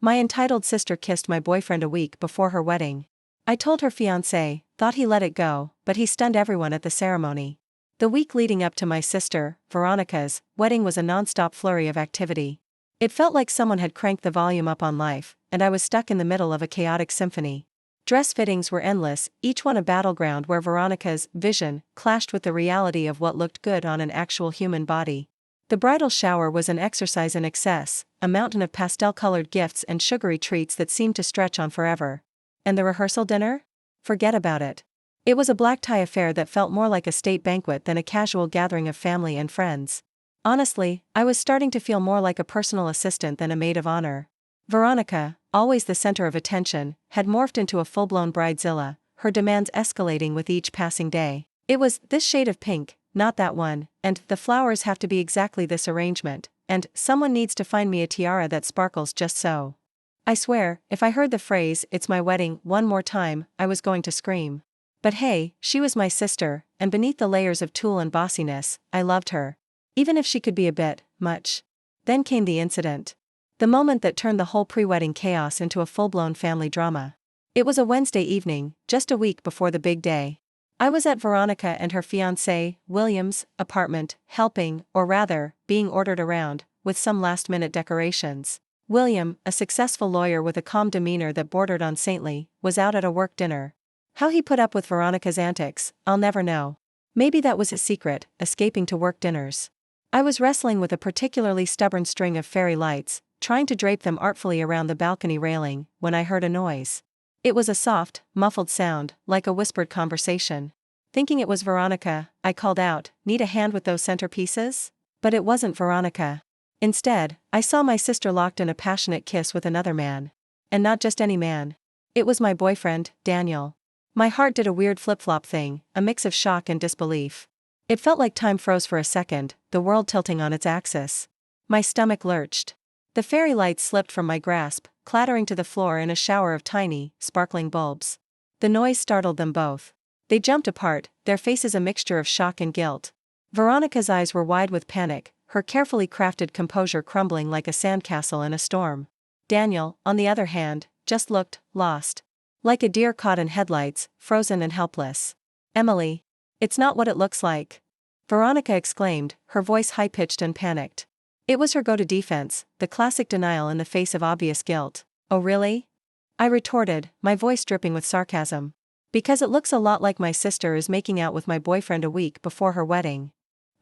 My entitled sister kissed my boyfriend a week before her wedding. I told her fiancé, thought he let it go, but he stunned everyone at the ceremony. The week leading up to my sister, Veronica's, wedding was a non-stop flurry of activity. It felt like someone had cranked the volume up on life, and I was stuck in the middle of a chaotic symphony. Dress fittings were endless, each one a battleground where Veronica's vision clashed with the reality of what looked good on an actual human body. The bridal shower was an exercise in excess, a mountain of pastel-colored gifts and sugary treats that seemed to stretch on forever. And the rehearsal dinner? Forget about it. It was a black-tie affair that felt more like a state banquet than a casual gathering of family and friends. Honestly, I was starting to feel more like a personal assistant than a maid of honor. Veronica, always the center of attention, had morphed into a full-blown bridezilla, her demands escalating with each passing day. It was, this shade of pink, not that one, and the flowers have to be exactly this arrangement, and someone needs to find me a tiara that sparkles just so. I swear, if I heard the phrase, "It's my wedding," one more time, I was going to scream. But hey, she was my sister, and beneath the layers of tulle and bossiness, I loved her. Even if she could be a bit much. Then came the incident. The moment that turned the whole pre-wedding chaos into a full-blown family drama. It was a Wednesday evening, just a week before the big day. I was at Veronica and her fiancé, William's, apartment, helping, or rather, being ordered around, with some last-minute decorations. William, a successful lawyer with a calm demeanor that bordered on saintly, was out at a work dinner. How he put up with Veronica's antics, I'll never know. Maybe that was his secret, escaping to work dinners. I was wrestling with a particularly stubborn string of fairy lights, trying to drape them artfully around the balcony railing, when I heard a noise. It was a soft, muffled sound, like a whispered conversation. Thinking it was Veronica, I called out, "Need a hand with those centerpieces?" But it wasn't Veronica. Instead, I saw my sister locked in a passionate kiss with another man. And not just any man. It was my boyfriend, Daniel. My heart did a weird flip-flop thing, a mix of shock and disbelief. It felt like time froze for a second, the world tilting on its axis. My stomach lurched. The fairy lights slipped from my grasp, clattering to the floor in a shower of tiny, sparkling bulbs. The noise startled them both. They jumped apart, their faces a mixture of shock and guilt. Veronica's eyes were wide with panic, her carefully crafted composure crumbling like a sandcastle in a storm. Daniel, on the other hand, just looked lost. Like a deer caught in headlights, frozen and helpless. "Emily. It's not what it looks like," Veronica exclaimed, her voice high-pitched and panicked. It was her go-to defense, the classic denial in the face of obvious guilt. "Oh really?" I retorted, my voice dripping with sarcasm. "Because it looks a lot like my sister is making out with my boyfriend a week before her wedding."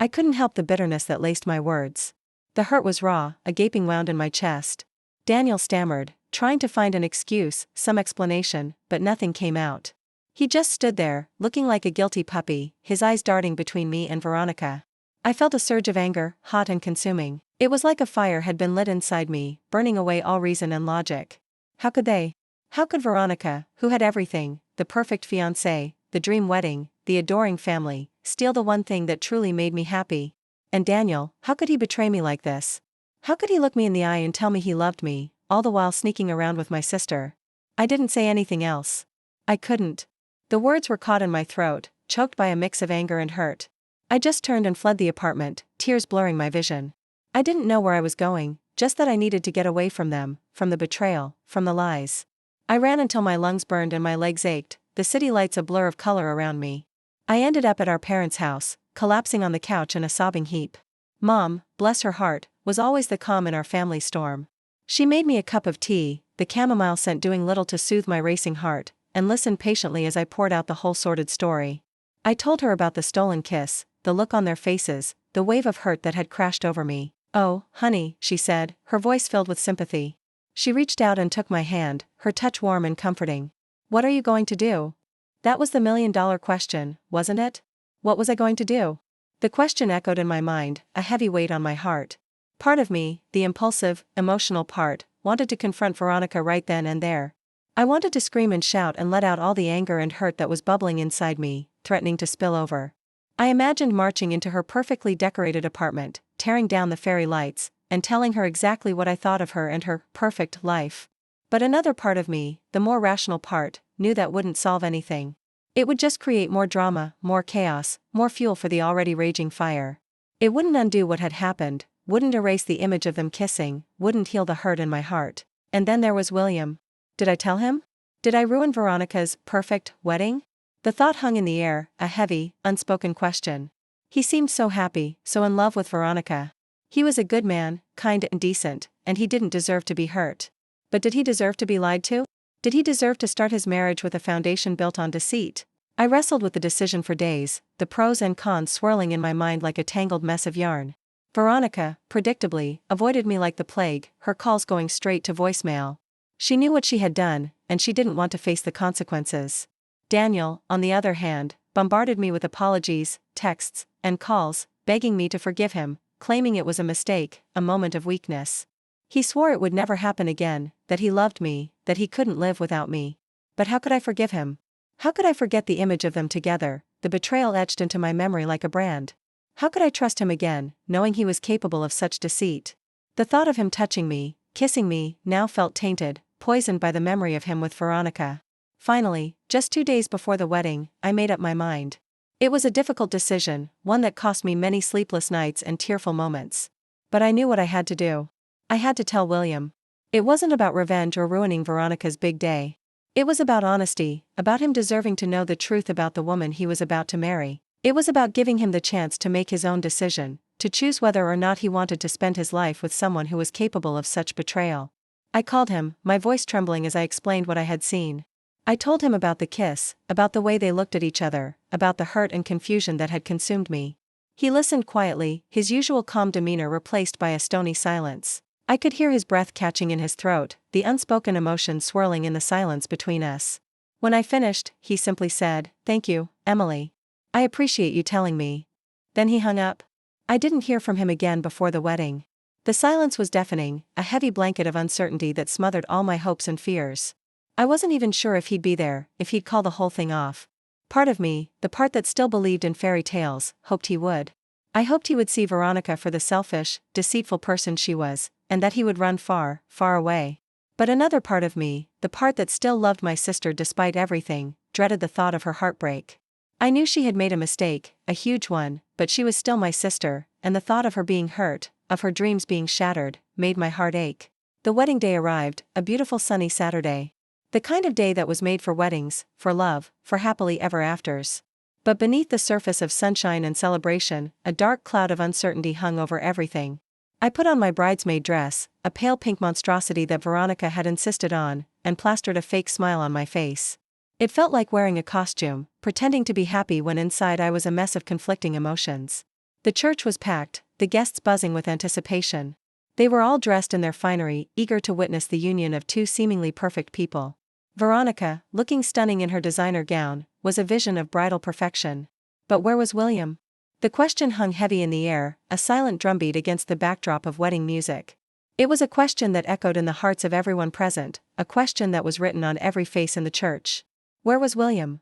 I couldn't help the bitterness that laced my words. The hurt was raw, a gaping wound in my chest. Daniel stammered, trying to find an excuse, some explanation, but nothing came out. He just stood there, looking like a guilty puppy, his eyes darting between me and Veronica. I felt a surge of anger, hot and consuming. It was like a fire had been lit inside me, burning away all reason and logic. How could they? How could Veronica, who had everything, the perfect fiancé, the dream wedding, the adoring family, steal the one thing that truly made me happy? And Daniel, how could he betray me like this? How could he look me in the eye and tell me he loved me, all the while sneaking around with my sister? I didn't say anything else. I couldn't. The words were caught in my throat, choked by a mix of anger and hurt. I just turned and fled the apartment, tears blurring my vision. I didn't know where I was going, just that I needed to get away from them, from the betrayal, from the lies. I ran until my lungs burned and my legs ached, the city lights a blur of color around me. I ended up at our parents' house, collapsing on the couch in a sobbing heap. Mom, bless her heart, was always the calm in our family storm. She made me a cup of tea, the chamomile scent doing little to soothe my racing heart, and listened patiently as I poured out the whole sordid story. I told her about the stolen kiss, the look on their faces, the wave of hurt that had crashed over me. "Oh, honey," she said, her voice filled with sympathy. She reached out and took my hand, her touch warm and comforting. "What are you going to do?" That was the million-dollar question, wasn't it? What was I going to do? The question echoed in my mind, a heavy weight on my heart. Part of me, the impulsive, emotional part, wanted to confront Veronica right then and there. I wanted to scream and shout and let out all the anger and hurt that was bubbling inside me, threatening to spill over. I imagined marching into her perfectly decorated apartment, tearing down the fairy lights, and telling her exactly what I thought of her and her perfect life. But another part of me, the more rational part, knew that wouldn't solve anything. It would just create more drama, more chaos, more fuel for the already raging fire. It wouldn't undo what had happened, wouldn't erase the image of them kissing, wouldn't heal the hurt in my heart. And then there was William. Did I tell him? Did I ruin Veronica's perfect wedding? The thought hung in the air, a heavy, unspoken question. He seemed so happy, so in love with Veronica. He was a good man, kind and decent, and he didn't deserve to be hurt. But did he deserve to be lied to? Did he deserve to start his marriage with a foundation built on deceit? I wrestled with the decision for days, the pros and cons swirling in my mind like a tangled mess of yarn. Veronica, predictably, avoided me like the plague, her calls going straight to voicemail. She knew what she had done, and she didn't want to face the consequences. Daniel, on the other hand, bombarded me with apologies, texts, and calls, begging me to forgive him, claiming it was a mistake, a moment of weakness. He swore it would never happen again, that he loved me, that he couldn't live without me. But how could I forgive him? How could I forget the image of them together, the betrayal etched into my memory like a brand? How could I trust him again, knowing he was capable of such deceit? The thought of him touching me, kissing me, now felt tainted, poisoned by the memory of him with Veronica. Finally, just 2 days before the wedding, I made up my mind. It was a difficult decision, one that cost me many sleepless nights and tearful moments. But I knew what I had to do. I had to tell William. It wasn't about revenge or ruining Veronica's big day. It was about honesty, about him deserving to know the truth about the woman he was about to marry. It was about giving him the chance to make his own decision, to choose whether or not he wanted to spend his life with someone who was capable of such betrayal. I called him, my voice trembling as I explained what I had seen. I told him about the kiss, about the way they looked at each other, about the hurt and confusion that had consumed me. He listened quietly, his usual calm demeanor replaced by a stony silence. I could hear his breath catching in his throat, the unspoken emotion swirling in the silence between us. When I finished, he simply said, "Thank you, Emily. I appreciate you telling me." Then he hung up. I didn't hear from him again before the wedding. The silence was deafening, a heavy blanket of uncertainty that smothered all my hopes and fears. I wasn't even sure if he'd be there, if he'd call the whole thing off. Part of me, the part that still believed in fairy tales, hoped he would. I hoped he would see Veronica for the selfish, deceitful person she was, and that he would run far, far away. But another part of me, the part that still loved my sister despite everything, dreaded the thought of her heartbreak. I knew she had made a mistake, a huge one, but she was still my sister, and the thought of her being hurt, of her dreams being shattered, made my heart ache. The wedding day arrived, a beautiful sunny Saturday. The kind of day that was made for weddings, for love, for happily ever afters. But beneath the surface of sunshine and celebration, a dark cloud of uncertainty hung over everything. I put on my bridesmaid dress, a pale pink monstrosity that Veronica had insisted on, and plastered a fake smile on my face. It felt like wearing a costume, pretending to be happy when inside I was a mess of conflicting emotions. The church was packed, the guests buzzing with anticipation. They were all dressed in their finery, eager to witness the union of two seemingly perfect people. Veronica, looking stunning in her designer gown, was a vision of bridal perfection. But where was William? The question hung heavy in the air, a silent drumbeat against the backdrop of wedding music. It was a question that echoed in the hearts of everyone present, a question that was written on every face in the church. Where was William?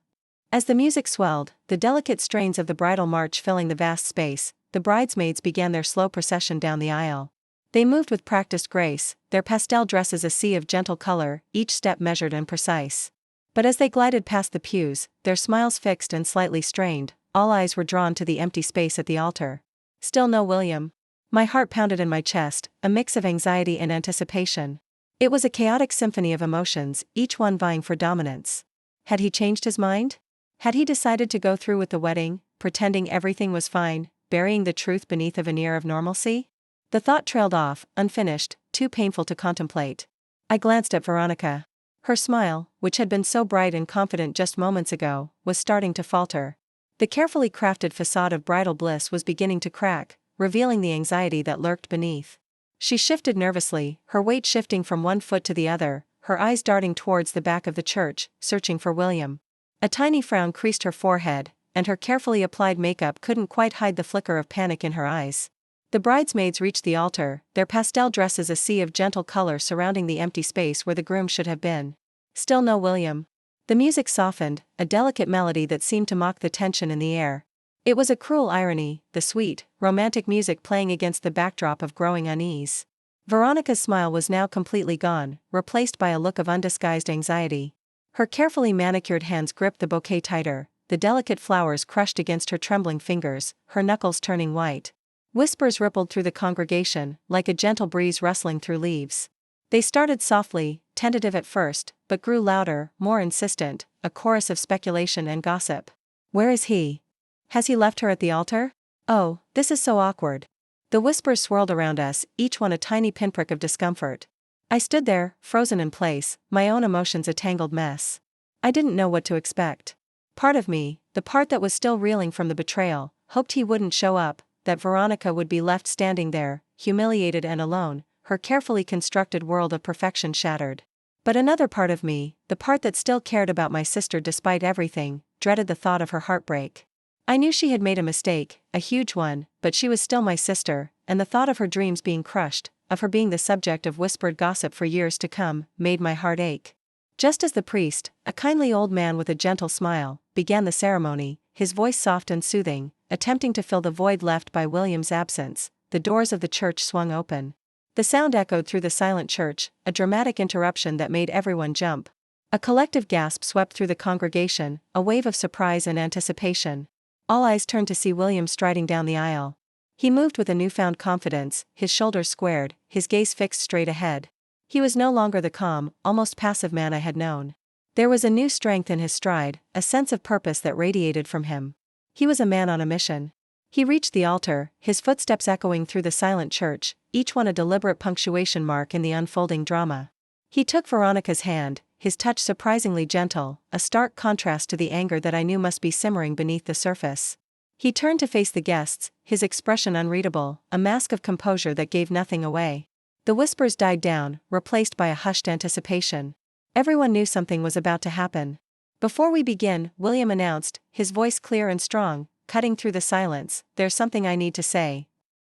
As the music swelled, the delicate strains of the bridal march filling the vast space, the bridesmaids began their slow procession down the aisle. They moved with practiced grace, their pastel dresses a sea of gentle color, each step measured and precise. But as they glided past the pews, their smiles fixed and slightly strained, all eyes were drawn to the empty space at the altar. Still no William. My heart pounded in my chest, a mix of anxiety and anticipation. It was a chaotic symphony of emotions, each one vying for dominance. Had he changed his mind? Had he decided to go through with the wedding, pretending everything was fine, burying the truth beneath a veneer of normalcy? The thought trailed off, unfinished, too painful to contemplate. I glanced at Veronica. Her smile, which had been so bright and confident just moments ago, was starting to falter. The carefully crafted facade of bridal bliss was beginning to crack, revealing the anxiety that lurked beneath. She shifted nervously, her weight shifting from one foot to the other, her eyes darting towards the back of the church, searching for William. A tiny frown creased her forehead, and her carefully applied makeup couldn't quite hide the flicker of panic in her eyes. The bridesmaids reached the altar, their pastel dresses a sea of gentle color surrounding the empty space where the groom should have been. Still no William. The music softened, a delicate melody that seemed to mock the tension in the air. It was a cruel irony, the sweet, romantic music playing against the backdrop of growing unease. Veronica's smile was now completely gone, replaced by a look of undisguised anxiety. Her carefully manicured hands gripped the bouquet tighter, the delicate flowers crushed against her trembling fingers, her knuckles turning white. Whispers rippled through the congregation, like a gentle breeze rustling through leaves. They started softly, tentative at first, but grew louder, more insistent, a chorus of speculation and gossip. Where is he? Has he left her at the altar? Oh, this is so awkward. The whispers swirled around us, each one a tiny pinprick of discomfort. I stood there, frozen in place, my own emotions a tangled mess. I didn't know what to expect. Part of me, the part that was still reeling from the betrayal, hoped he wouldn't show up, that Veronica would be left standing there, humiliated and alone, her carefully constructed world of perfection shattered. But another part of me, the part that still cared about my sister despite everything, dreaded the thought of her heartbreak. I knew she had made a mistake, a huge one, but she was still my sister, and the thought of her dreams being crushed, of her being the subject of whispered gossip for years to come, made my heart ache. Just as the priest, a kindly old man with a gentle smile, began the ceremony, his voice soft and soothing, attempting to fill the void left by William's absence, the doors of the church swung open. The sound echoed through the silent church, a dramatic interruption that made everyone jump. A collective gasp swept through the congregation, a wave of surprise and anticipation. All eyes turned to see William striding down the aisle. He moved with a newfound confidence, his shoulders squared, his gaze fixed straight ahead. He was no longer the calm, almost passive man I had known. There was a new strength in his stride, a sense of purpose that radiated from him. He was a man on a mission. He reached the altar, his footsteps echoing through the silent church, each one a deliberate punctuation mark in the unfolding drama. He took Veronica's hand, his touch surprisingly gentle, a stark contrast to the anger that I knew must be simmering beneath the surface. He turned to face the guests, his expression unreadable, a mask of composure that gave nothing away. The whispers died down, replaced by a hushed anticipation. Everyone knew something was about to happen. Before we begin, William announced, his voice clear and strong, cutting through the silence, there's something I need to say.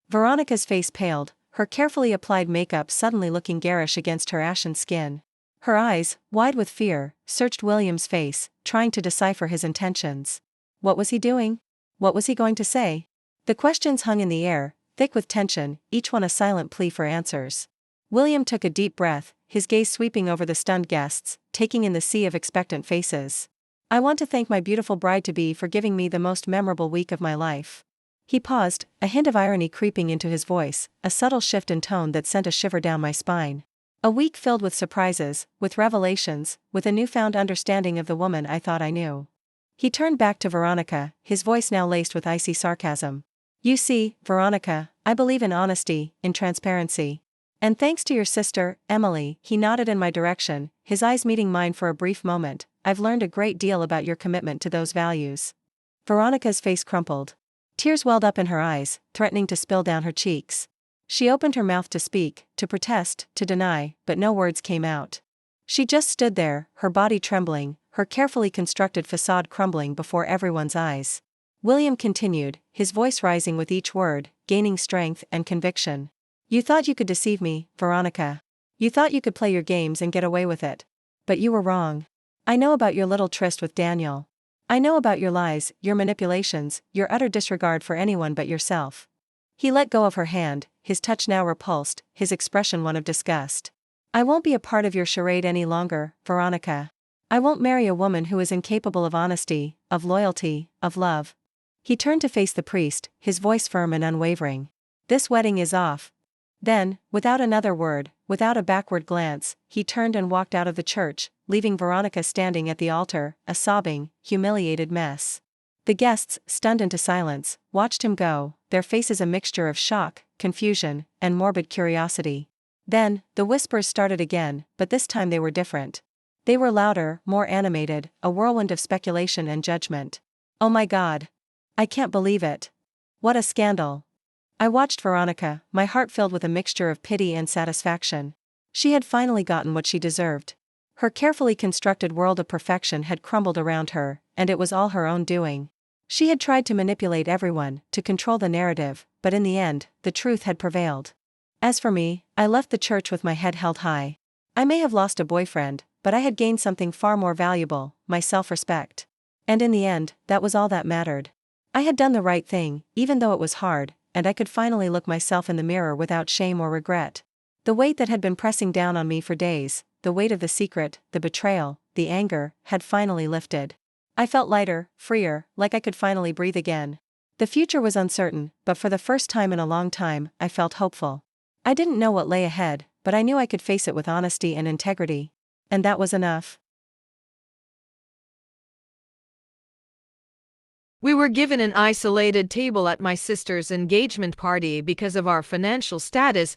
Veronica's face paled, her carefully applied makeup suddenly looking garish against her ashen skin. Her eyes, wide with fear, searched William's face, trying to decipher his intentions. What was he doing? What was he going to say? The questions hung in the air, thick with tension, each one a silent plea for answers. William took a deep breath, his gaze sweeping over the stunned guests, taking in the sea of expectant faces. I want to thank my beautiful bride-to-be for giving me the most memorable week of my life. He paused, a hint of irony creeping into his voice, a subtle shift in tone that sent a shiver down my spine. A week filled with surprises, with revelations, with a newfound understanding of the woman I thought I knew. He turned back to Veronica, his voice now laced with icy sarcasm. You see, Veronica, I believe in honesty, in transparency. And thanks to your sister, Emily, he nodded in my direction, his eyes meeting mine for a brief moment, I've learned a great deal about your commitment to those values. Veronica's face crumpled. Tears welled up in her eyes, threatening to spill down her cheeks. She opened her mouth to speak, to protest, to deny, but no words came out. She just stood there, her body trembling, her carefully constructed facade crumbling before everyone's eyes. William continued, his voice rising with each word, gaining strength and conviction. You thought you could deceive me, Veronica. You thought you could play your games and get away with it. But you were wrong. I know about your little tryst with Daniel. I know about your lies, your manipulations, your utter disregard for anyone but yourself. He let go of her hand, his touch now repulsed, his expression one of disgust. I won't be a part of your charade any longer, Veronica. I won't marry a woman who is incapable of honesty, of loyalty, of love. He turned to face the priest, his voice firm and unwavering. This wedding is off. Then, without another word, without a backward glance, he turned and walked out of the church, leaving Veronica standing at the altar, a sobbing, humiliated mess. The guests, stunned into silence, watched him go, their faces a mixture of shock, confusion, and morbid curiosity. Then, the whispers started again, but this time they were different. They were louder, more animated, a whirlwind of speculation and judgment. Oh my God! I can't believe it. What a scandal! I watched Veronica, my heart filled with a mixture of pity and satisfaction. She had finally gotten what she deserved. Her carefully constructed world of perfection had crumbled around her, and it was all her own doing. She had tried to manipulate everyone, to control the narrative, but in the end, the truth had prevailed. As for me, I left the church with my head held high. I may have lost a boyfriend, but I had gained something far more valuable, my self-respect. And in the end, that was all that mattered. I had done the right thing, even though it was hard, and I could finally look myself in the mirror without shame or regret. The weight that had been pressing down on me for days, the weight of the secret, the betrayal, the anger, had finally lifted. I felt lighter, freer, like I could finally breathe again. The future was uncertain, but for the first time in a long time, I felt hopeful. I didn't know what lay ahead, but I knew I could face it with honesty and integrity. And that was enough. We were given an isolated table at my sister's engagement party because of our financial status,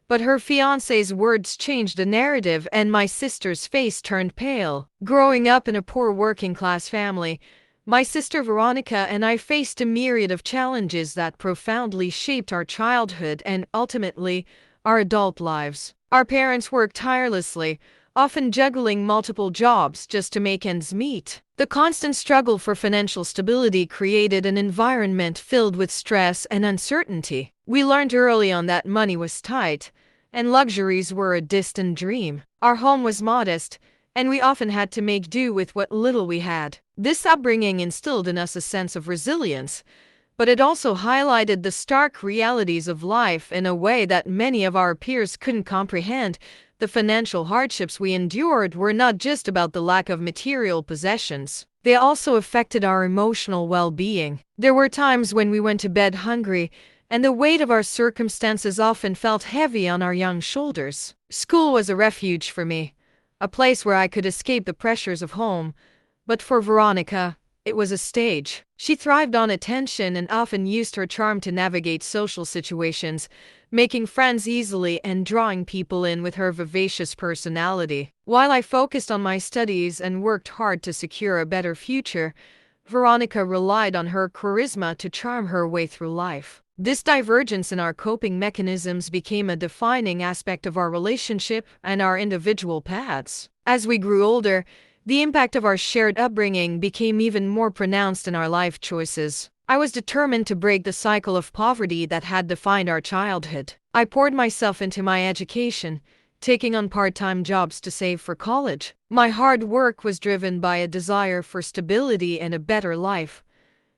but her fiancé's words changed the narrative and my sister's face turned pale. Growing up in a poor working-class family, my sister Veronica and I faced a myriad of challenges that profoundly shaped our childhood and, ultimately, our adult lives. Our parents worked tirelessly, often juggling multiple jobs just to make ends meet. The constant struggle for financial stability created an environment filled with stress and uncertainty. We learned early on that money was tight, and luxuries were a distant dream. Our home was modest, and we often had to make do with what little we had. This upbringing instilled in us a sense of resilience, but it also highlighted the stark realities of life in a way that many of our peers couldn't comprehend. The financial hardships we endured were not just about the lack of material possessions. They also affected our emotional well-being. There were times when we went to bed hungry, and the weight of our circumstances often felt heavy on our young shoulders. School was a refuge for me, a place where I could escape the pressures of home. But for Veronica, it was a stage. She thrived on attention and often used her charm to navigate social situations, making friends easily and drawing people in with her vivacious personality. While I focused on my studies and worked hard to secure a better future, Veronica relied on her charisma to charm her way through life. This divergence in our coping mechanisms became a defining aspect of our relationship and our individual paths. As we grew older, the impact of our shared upbringing became even more pronounced in our life choices. I was determined to break the cycle of poverty that had defined our childhood. I poured myself into my education, taking on part-time jobs to save for college. My hard work was driven by a desire for stability and a better life,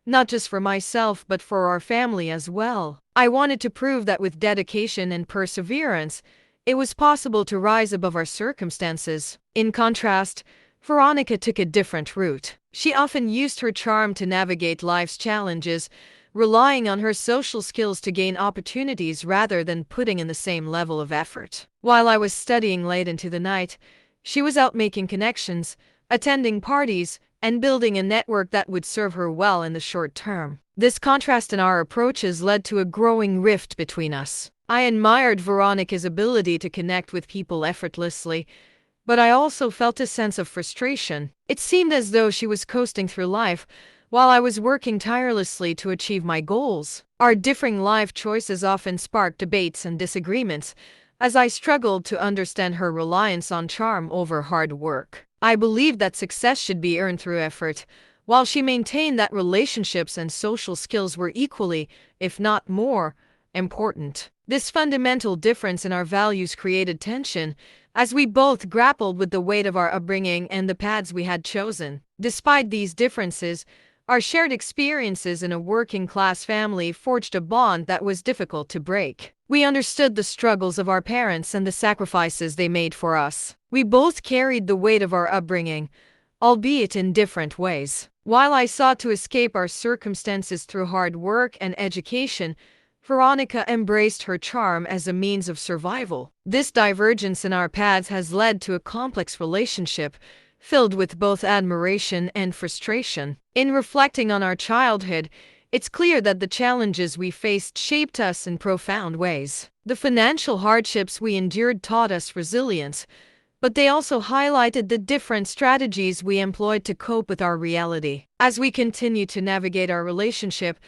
not just for myself but for our family as well. I wanted to prove that with dedication and perseverance, it was possible to rise above our circumstances. In contrast, Veronica took a different route. She often used her charm to navigate life's challenges, relying on her social skills to gain opportunities rather than putting in the same level of effort. While I was studying late into the night, she was out making connections, attending parties, and building a network that would serve her well in the short term. This contrast in our approaches led to a growing rift between us. I admired Veronica's ability to connect with people effortlessly, but I also felt a sense of frustration. It seemed as though she was coasting through life, while I was working tirelessly to achieve my goals. Our differing life choices often sparked debates and disagreements, as I struggled to understand her reliance on charm over hard work. I believed that success should be earned through effort, while she maintained that relationships and social skills were equally, if not more, important. This fundamental difference in our values created tension, as we both grappled with the weight of our upbringing and the paths we had chosen. Despite these differences, our shared experiences in a working-class family forged a bond that was difficult to break. We understood the struggles of our parents and the sacrifices they made for us. We both carried the weight of our upbringing, albeit in different ways. While I sought to escape our circumstances through hard work and education, Veronica embraced her charm as a means of survival. This divergence in our paths has led to a complex relationship, filled with both admiration and frustration. In reflecting on our childhood, it's clear that the challenges we faced shaped us in profound ways. The financial hardships we endured taught us resilience, but they also highlighted the different strategies we employed to cope with our reality. As we continue to navigate our relationship,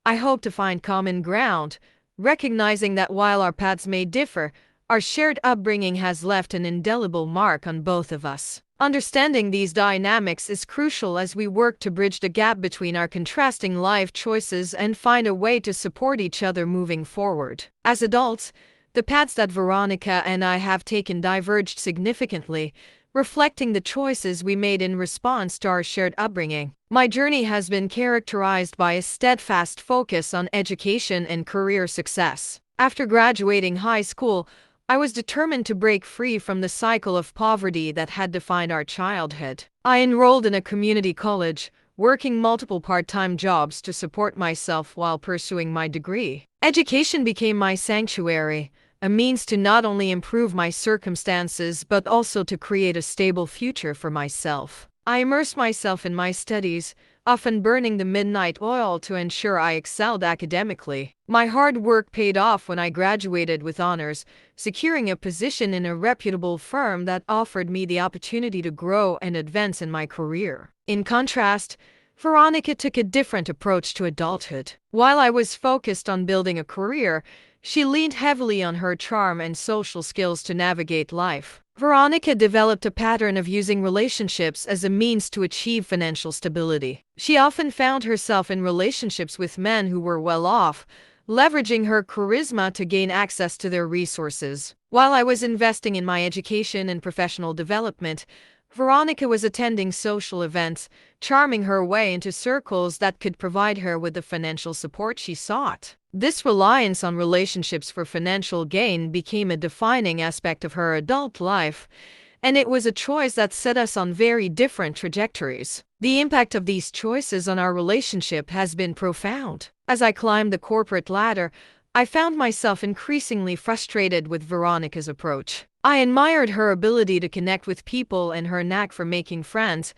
I hope to find common ground, recognizing that while our paths may differ, our shared upbringing has left an indelible mark on both of us. Understanding these dynamics is crucial as we work to bridge the gap between our contrasting life choices and find a way to support each other moving forward. As adults, the paths that Veronica and I have taken diverged significantly, reflecting the choices we made in response to our shared upbringing. My journey has been characterized by a steadfast focus on education and career success. After graduating high school, I was determined to break free from the cycle of poverty that had defined our childhood. I enrolled in a community college, working multiple part-time jobs to support myself while pursuing my degree. Education became my sanctuary, a means to not only improve my circumstances but also to create a stable future for myself. I immersed myself in my studies, often burning the midnight oil to ensure I excelled academically. My hard work paid off when I graduated with honors, securing a position in a reputable firm that offered me the opportunity to grow and advance in my career. In contrast, Veronica took a different approach to adulthood. While I was focused on building a career, she leaned heavily on her charm and social skills to navigate life. Veronica developed a pattern of using relationships as a means to achieve financial stability. She often found herself in relationships with men who were well off, leveraging her charisma to gain access to their resources. While I was investing in my education and professional development, Veronica was attending social events, charming her way into circles that could provide her with the financial support she sought. This reliance on relationships for financial gain became a defining aspect of her adult life, and it was a choice that set us on very different trajectories. The impact of these choices on our relationship has been profound. As I climbed the corporate ladder, I found myself increasingly frustrated with Veronica's approach. I admired her ability to connect with people and her knack for making friends,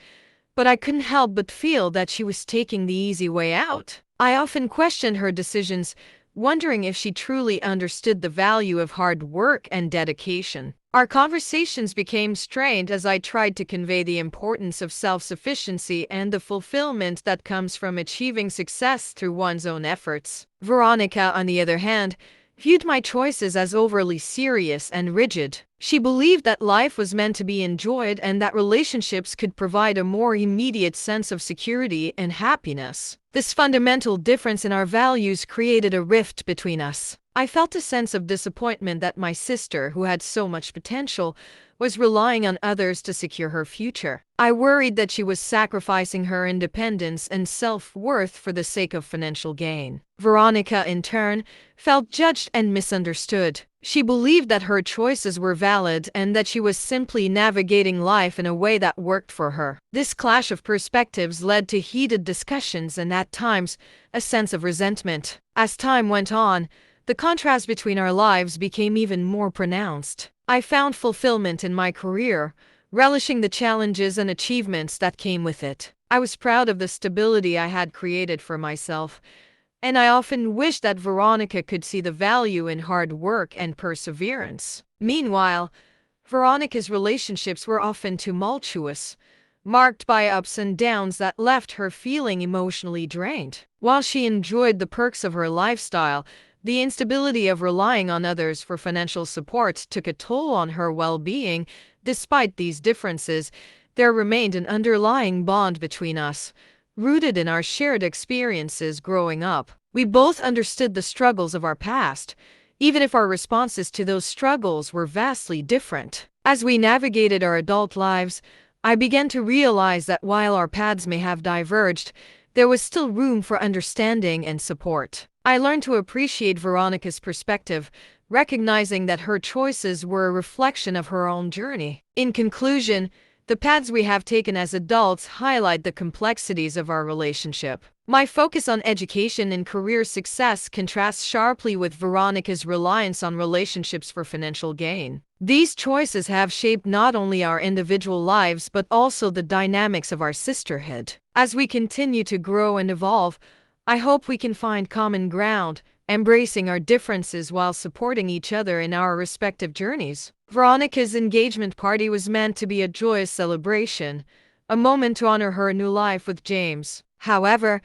but I couldn't help but feel that she was taking the easy way out. I often questioned her decisions, wondering if she truly understood the value of hard work and dedication. Our conversations became strained as I tried to convey the importance of self-sufficiency and the fulfillment that comes from achieving success through one's own efforts. Veronica, on the other hand, viewed my choices as overly serious and rigid. She believed that life was meant to be enjoyed and that relationships could provide a more immediate sense of security and happiness. This fundamental difference in our values created a rift between us. I felt a sense of disappointment that my sister, who had so much potential, was relying on others to secure her future. I worried that she was sacrificing her independence and self-worth for the sake of financial gain. Veronica, in turn, felt judged and misunderstood. She believed that her choices were valid and that she was simply navigating life in a way that worked for her. This clash of perspectives led to heated discussions and, at times, a sense of resentment. As time went on, the contrast between our lives became even more pronounced. I found fulfillment in my career, relishing the challenges and achievements that came with it. I was proud of the stability I had created for myself, and I often wished that Veronica could see the value in hard work and perseverance. Meanwhile, Veronica's relationships were often tumultuous, marked by ups and downs that left her feeling emotionally drained. While she enjoyed the perks of her lifestyle, the instability of relying on others for financial support took a toll on her well-being. Despite these differences, there remained an underlying bond between us, rooted in our shared experiences growing up. We both understood the struggles of our past, even if our responses to those struggles were vastly different. As we navigated our adult lives, I began to realize that while our paths may have diverged, there was still room for understanding and support. I learned to appreciate Veronica's perspective, recognizing that her choices were a reflection of her own journey. In conclusion, the paths we have taken as adults highlight the complexities of our relationship. My focus on education and career success contrasts sharply with Veronica's reliance on relationships for financial gain. These choices have shaped not only our individual lives but also the dynamics of our sisterhood. As we continue to grow and evolve, I hope we can find common ground, embracing our differences while supporting each other in our respective journeys. Veronica's engagement party was meant to be a joyous celebration, a moment to honor her new life with James. However,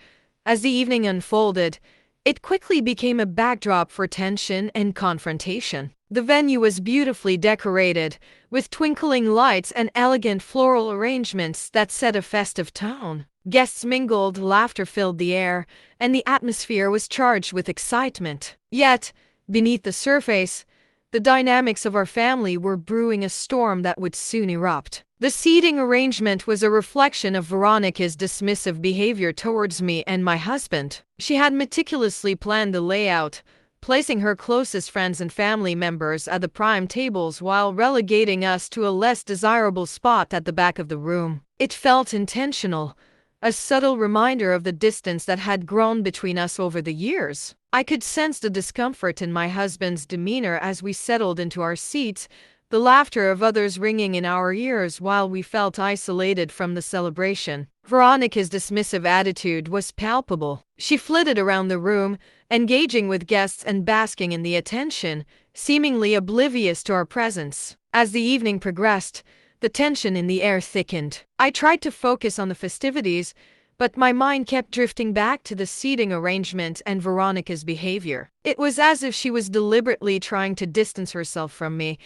as the evening unfolded, it quickly became a backdrop for tension and confrontation. The venue was beautifully decorated, with twinkling lights and elegant floral arrangements that set a festive tone. Guests mingled, laughter filled the air, and the atmosphere was charged with excitement. Yet, beneath the surface, the dynamics of our family were brewing a storm that would soon erupt. The seating arrangement was a reflection of Veronica's dismissive behavior towards me and my husband. She had meticulously planned the layout, placing her closest friends and family members at the prime tables while relegating us to a less desirable spot at the back of the room. It felt intentional, a subtle reminder of the distance that had grown between us over the years. I could sense the discomfort in my husband's demeanor as we settled into our seats, the laughter of others ringing in our ears while we felt isolated from the celebration. Veronica's dismissive attitude was palpable. She flitted around the room, engaging with guests and basking in the attention, seemingly oblivious to our presence. As the evening progressed, the tension in the air thickened. I tried to focus on the festivities, but my mind kept drifting back to the seating arrangement and Veronica's behavior. It was as if she was deliberately trying to distance herself from me,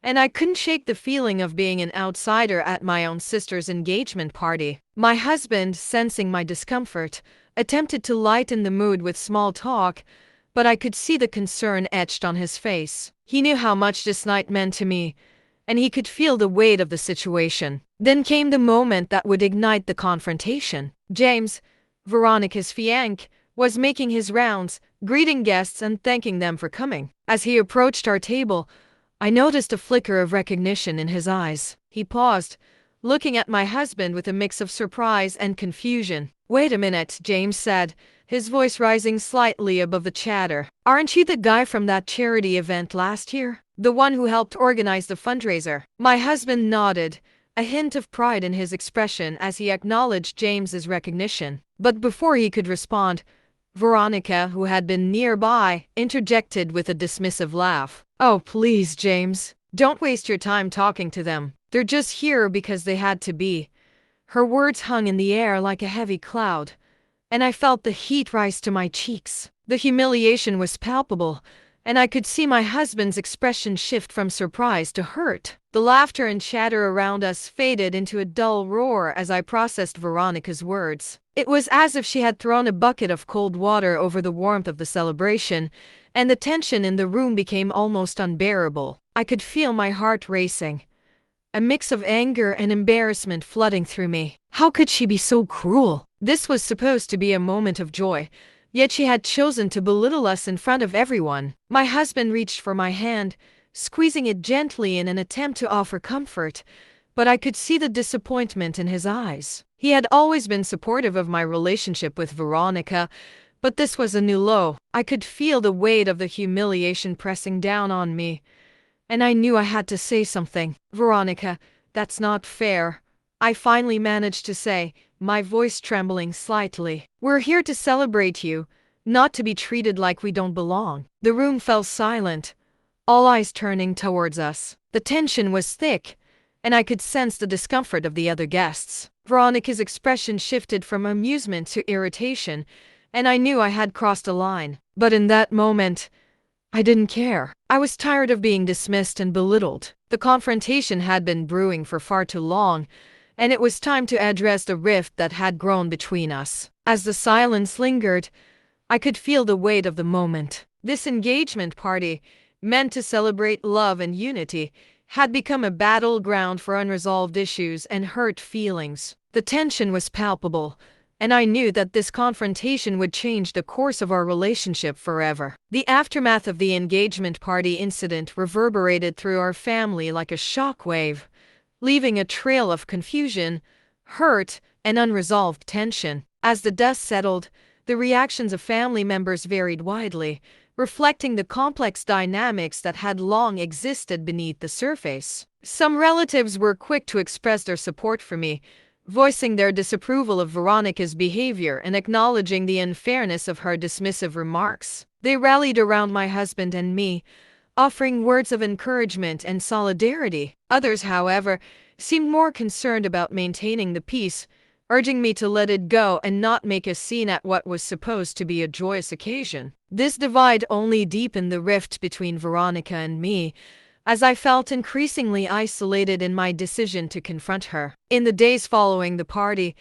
and I couldn't shake the feeling of being an outsider at my own sister's engagement party. My husband, sensing my discomfort, attempted to lighten the mood with small talk, but I could see the concern etched on his face. He knew how much this night meant to me, and he could feel the weight of the situation. Then came the moment that would ignite the confrontation. James, Veronica's fiancé, was making his rounds, greeting guests and thanking them for coming. As he approached our table, I noticed a flicker of recognition in his eyes. He paused, looking at my husband with a mix of surprise and confusion. "Wait a minute," James said, his voice rising slightly above the chatter. "Aren't you the guy from that charity event last year? The one who helped organize the fundraiser?" My husband nodded, a hint of pride in his expression as he acknowledged James's recognition. But before he could respond, Veronica, who had been nearby, interjected with a dismissive laugh. "Oh, please, James, don't waste your time talking to them. They're just here because they had to be." Her words hung in the air like a heavy cloud, and I felt the heat rise to my cheeks. The humiliation was palpable, and I could see my husband's expression shift from surprise to hurt. The laughter and chatter around us faded into a dull roar as I processed Veronica's words. It was as if she had thrown a bucket of cold water over the warmth of the celebration, and the tension in the room became almost unbearable. I could feel my heart racing, a mix of anger and embarrassment flooding through me. How could she be so cruel? This was supposed to be a moment of joy, yet she had chosen to belittle us in front of everyone. My husband reached for my hand, squeezing it gently in an attempt to offer comfort, but I could see the disappointment in his eyes. He had always been supportive of my relationship with Veronica, but this was a new low. I could feel the weight of the humiliation pressing down on me, and I knew I had to say something. "Veronica, that's not fair," I finally managed to say, my voice trembling slightly. "We're here to celebrate you, not to be treated like we don't belong." The room fell silent, all eyes turning towards us. The tension was thick, and I could sense the discomfort of the other guests. Veronica's expression shifted from amusement to irritation, and I knew I had crossed a line. But in that moment, I didn't care. I was tired of being dismissed and belittled. The confrontation had been brewing for far too long, and it was time to address the rift that had grown between us. As the silence lingered, I could feel the weight of the moment. This engagement party, meant to celebrate love and unity, had become a battleground for unresolved issues and hurt feelings. The tension was palpable, and I knew that this confrontation would change the course of our relationship forever. The aftermath of the engagement party incident reverberated through our family like a shockwave, leaving a trail of confusion, hurt, and unresolved tension. As the dust settled, the reactions of family members varied widely, reflecting the complex dynamics that had long existed beneath the surface. Some relatives were quick to express their support for me, voicing their disapproval of Veronica's behavior and acknowledging the unfairness of her dismissive remarks. They rallied around my husband and me, offering words of encouragement and solidarity. Others, however, seemed more concerned about maintaining the peace, urging me to let it go and not make a scene at what was supposed to be a joyous occasion. This divide only deepened the rift between Veronica and me, as I felt increasingly isolated in my decision to confront her. In the days following the party,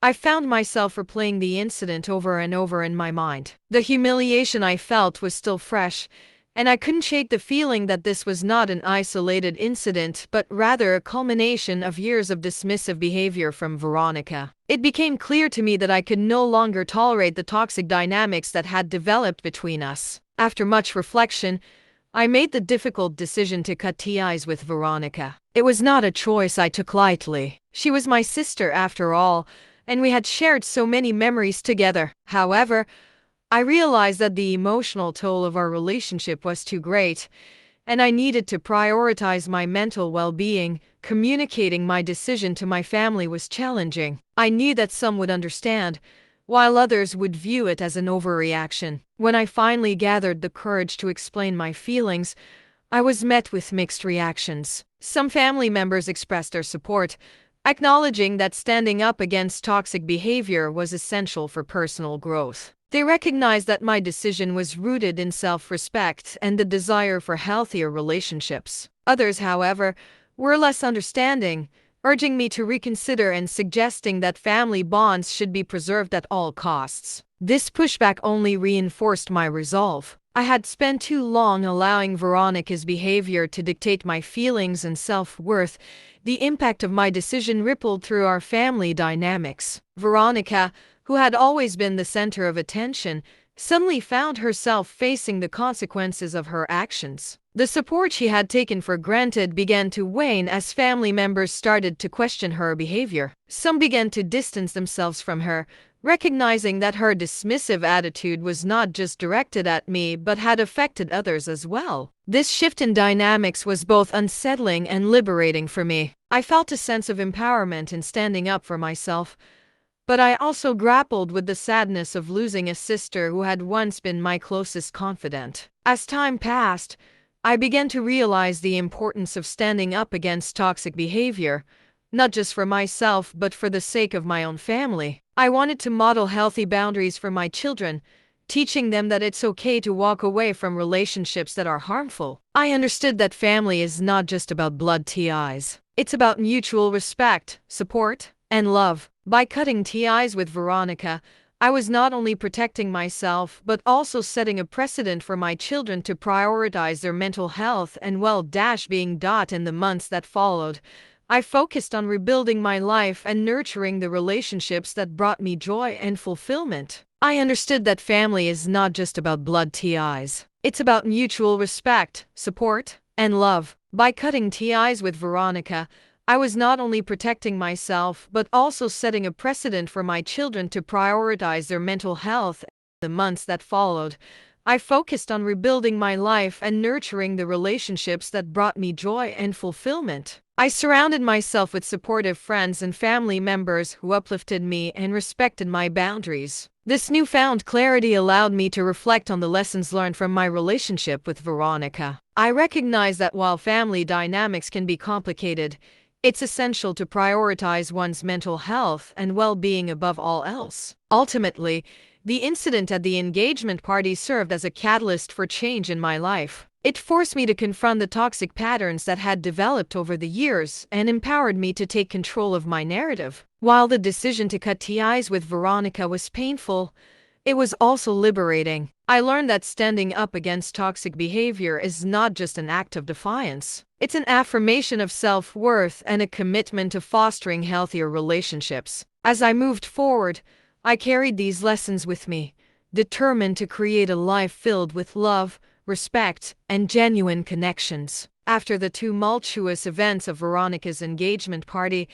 I found myself replaying the incident over and over in my mind. The humiliation I felt was still fresh, and I couldn't shake the feeling that this was not an isolated incident, but rather a culmination of years of dismissive behavior from Veronica. It became clear to me that I could no longer tolerate the toxic dynamics that had developed between us. After much reflection, I made the difficult decision to cut ties with Veronica. It was not a choice I took lightly. She was my sister after all, and we had shared so many memories together. However, I realized that the emotional toll of our relationship was too great, and I needed to prioritize my mental well-being. Communicating my decision to my family was challenging. I knew that some would understand, while others would view it as an overreaction. When I finally gathered the courage to explain my feelings, I was met with mixed reactions. Some family members expressed their support, acknowledging that standing up against toxic behavior was essential for personal growth. They recognized that my decision was rooted in self-respect and the desire for healthier relationships. Others, however, were less understanding, urging me to reconsider and suggesting that family bonds should be preserved at all costs. This pushback only reinforced my resolve. I had spent too long allowing Veronica's behavior to dictate my feelings and self-worth. The impact of my decision rippled through our family dynamics. Veronica, who had always been the center of attention, suddenly found herself facing the consequences of her actions. The support she had taken for granted began to wane as family members started to question her behavior. Some began to distance themselves from her, recognizing that her dismissive attitude was not just directed at me but had affected others as well. This shift in dynamics was both unsettling and liberating for me. I felt a sense of empowerment in standing up for myself, but I also grappled with the sadness of losing a sister who had once been my closest confidant. As time passed, I began to realize the importance of standing up against toxic behavior, not just for myself but for the sake of my own family. I wanted to model healthy boundaries for my children, teaching them that it's okay to walk away from relationships that are harmful. I understood that family is not just about blood ties. It's about mutual respect, support, and love. By cutting ties with Veronica, I was not only protecting myself but also setting a precedent for my children to prioritize their mental health and well-being. In the months that followed, I focused on rebuilding my life and nurturing the relationships that brought me joy and fulfillment. I understood that family is not just about blood ties. It's about mutual respect, support, and love. By cutting ties with Veronica, I was not only protecting myself but also setting a precedent for my children to prioritize their mental health. The months that followed, I focused on rebuilding my life and nurturing the relationships that brought me joy and fulfillment. I surrounded myself with supportive friends and family members who uplifted me and respected my boundaries. This newfound clarity allowed me to reflect on the lessons learned from my relationship with Veronica. I recognize that while family dynamics can be complicated, it's essential to prioritize one's mental health and well-being above all else. Ultimately, the incident at the engagement party served as a catalyst for change in my life. It forced me to confront the toxic patterns that had developed over the years and empowered me to take control of my narrative. While the decision to cut ties with Veronica was painful, it was also liberating. I learned that standing up against toxic behavior is not just an act of defiance. It's an affirmation of self-worth and a commitment to fostering healthier relationships. As I moved forward, I carried these lessons with me, determined to create a life filled with love, respect, and genuine connections. After the tumultuous events of Veronica's engagement party,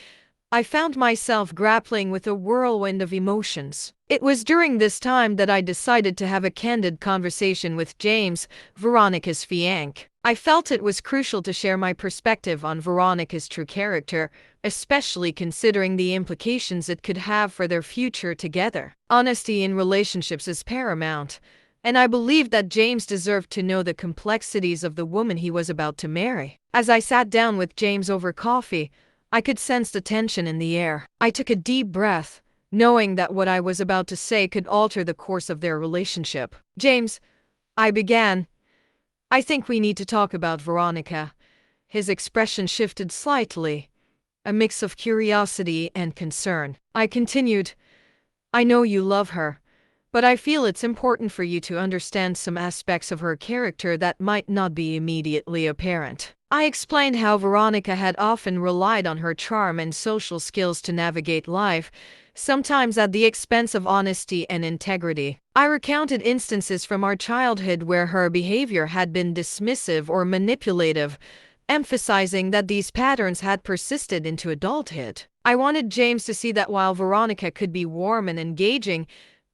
I found myself grappling with a whirlwind of emotions. It was during this time that I decided to have a candid conversation with James, Veronica's fiancé. I felt it was crucial to share my perspective on Veronica's true character, especially considering the implications it could have for their future together. Honesty in relationships is paramount, and I believed that James deserved to know the complexities of the woman he was about to marry. As I sat down with James over coffee, I could sense the tension in the air. I took a deep breath, knowing that what I was about to say could alter the course of their relationship. "James," I began, "I think we need to talk about Veronica." His expression shifted slightly, a mix of curiosity and concern. I continued, "I know you love her, but I feel it's important for you to understand some aspects of her character that might not be immediately apparent." I explained how Veronica had often relied on her charm and social skills to navigate life, sometimes at the expense of honesty and integrity. I recounted instances from our childhood where her behavior had been dismissive or manipulative, emphasizing that these patterns had persisted into adulthood. I wanted James to see that while Veronica could be warm and engaging,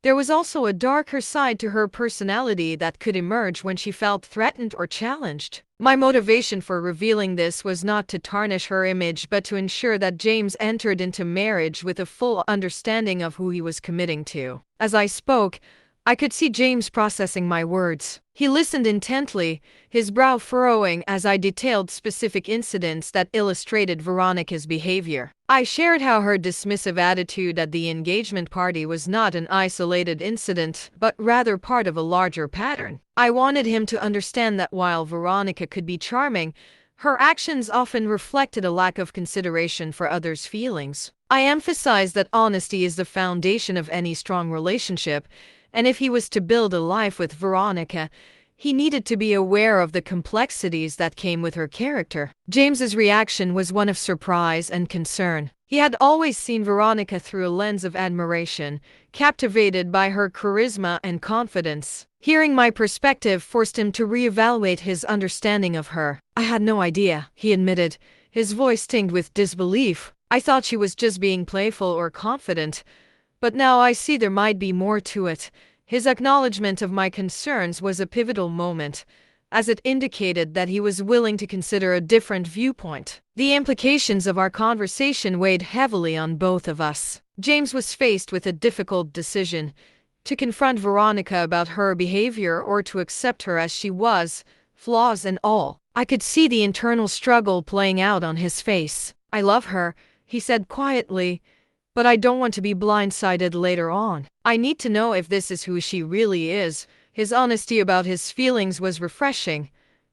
There was also a darker side to her personality that could emerge when she felt threatened or challenged. My motivation for revealing this was not to tarnish her image but to ensure that James entered into marriage with a full understanding of who he was committing to. As I spoke, I could see James processing my words. He listened intently, his brow furrowing as I detailed specific incidents that illustrated Veronica's behavior. I shared how her dismissive attitude at the engagement party was not an isolated incident, but rather part of a larger pattern. I wanted him to understand that while Veronica could be charming, her actions often reflected a lack of consideration for others' feelings. I emphasized that honesty is the foundation of any strong relationship, and if he was to build a life with Veronica, he needed to be aware of the complexities that came with her character. James's reaction was one of surprise and concern. He had always seen Veronica through a lens of admiration, captivated by her charisma and confidence. Hearing my perspective forced him to reevaluate his understanding of her. "I had no idea," he admitted, his voice tinged with disbelief. "I thought she was just being playful or confident. But now I see there might be more to it." His acknowledgement of my concerns was a pivotal moment, as it indicated that he was willing to consider a different viewpoint. The implications of our conversation weighed heavily on both of us. James was faced with a difficult decision: to confront Veronica about her behavior or to accept her as she was, flaws and all. I could see the internal struggle playing out on his face. "I love her," he said quietly, "but I don't want to be blindsided later on. I need to know if this is who she really is." His honesty about his feelings was refreshing,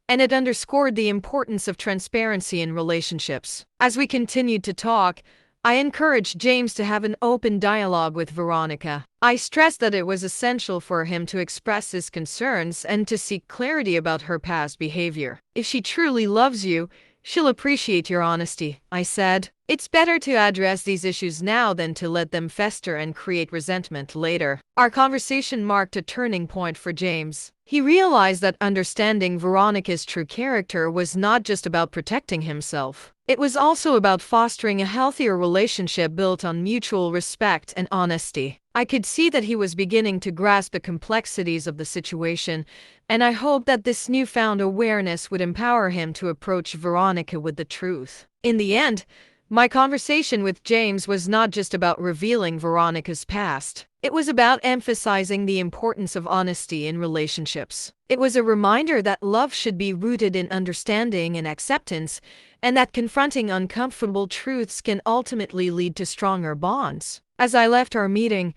and it underscored the importance of transparency in relationships. As we continued to talk, I encouraged James to have an open dialogue with Veronica. I stressed that it was essential for him to express his concerns and to seek clarity about her past behavior. "If she truly loves you, she'll appreciate your honesty," I said. "It's better to address these issues now than to let them fester and create resentment later." Our conversation marked a turning point for James. He realized that understanding Veronica's true character was not just about protecting himself. It was also about fostering a healthier relationship built on mutual respect and honesty. I could see that he was beginning to grasp the complexities of the situation, and I hoped that this newfound awareness would empower him to approach Veronica with the truth. In the end, my conversation with James was not just about revealing Veronica's past. It was about emphasizing the importance of honesty in relationships. It was a reminder that love should be rooted in understanding and acceptance, and that confronting uncomfortable truths can ultimately lead to stronger bonds. As I left our meeting,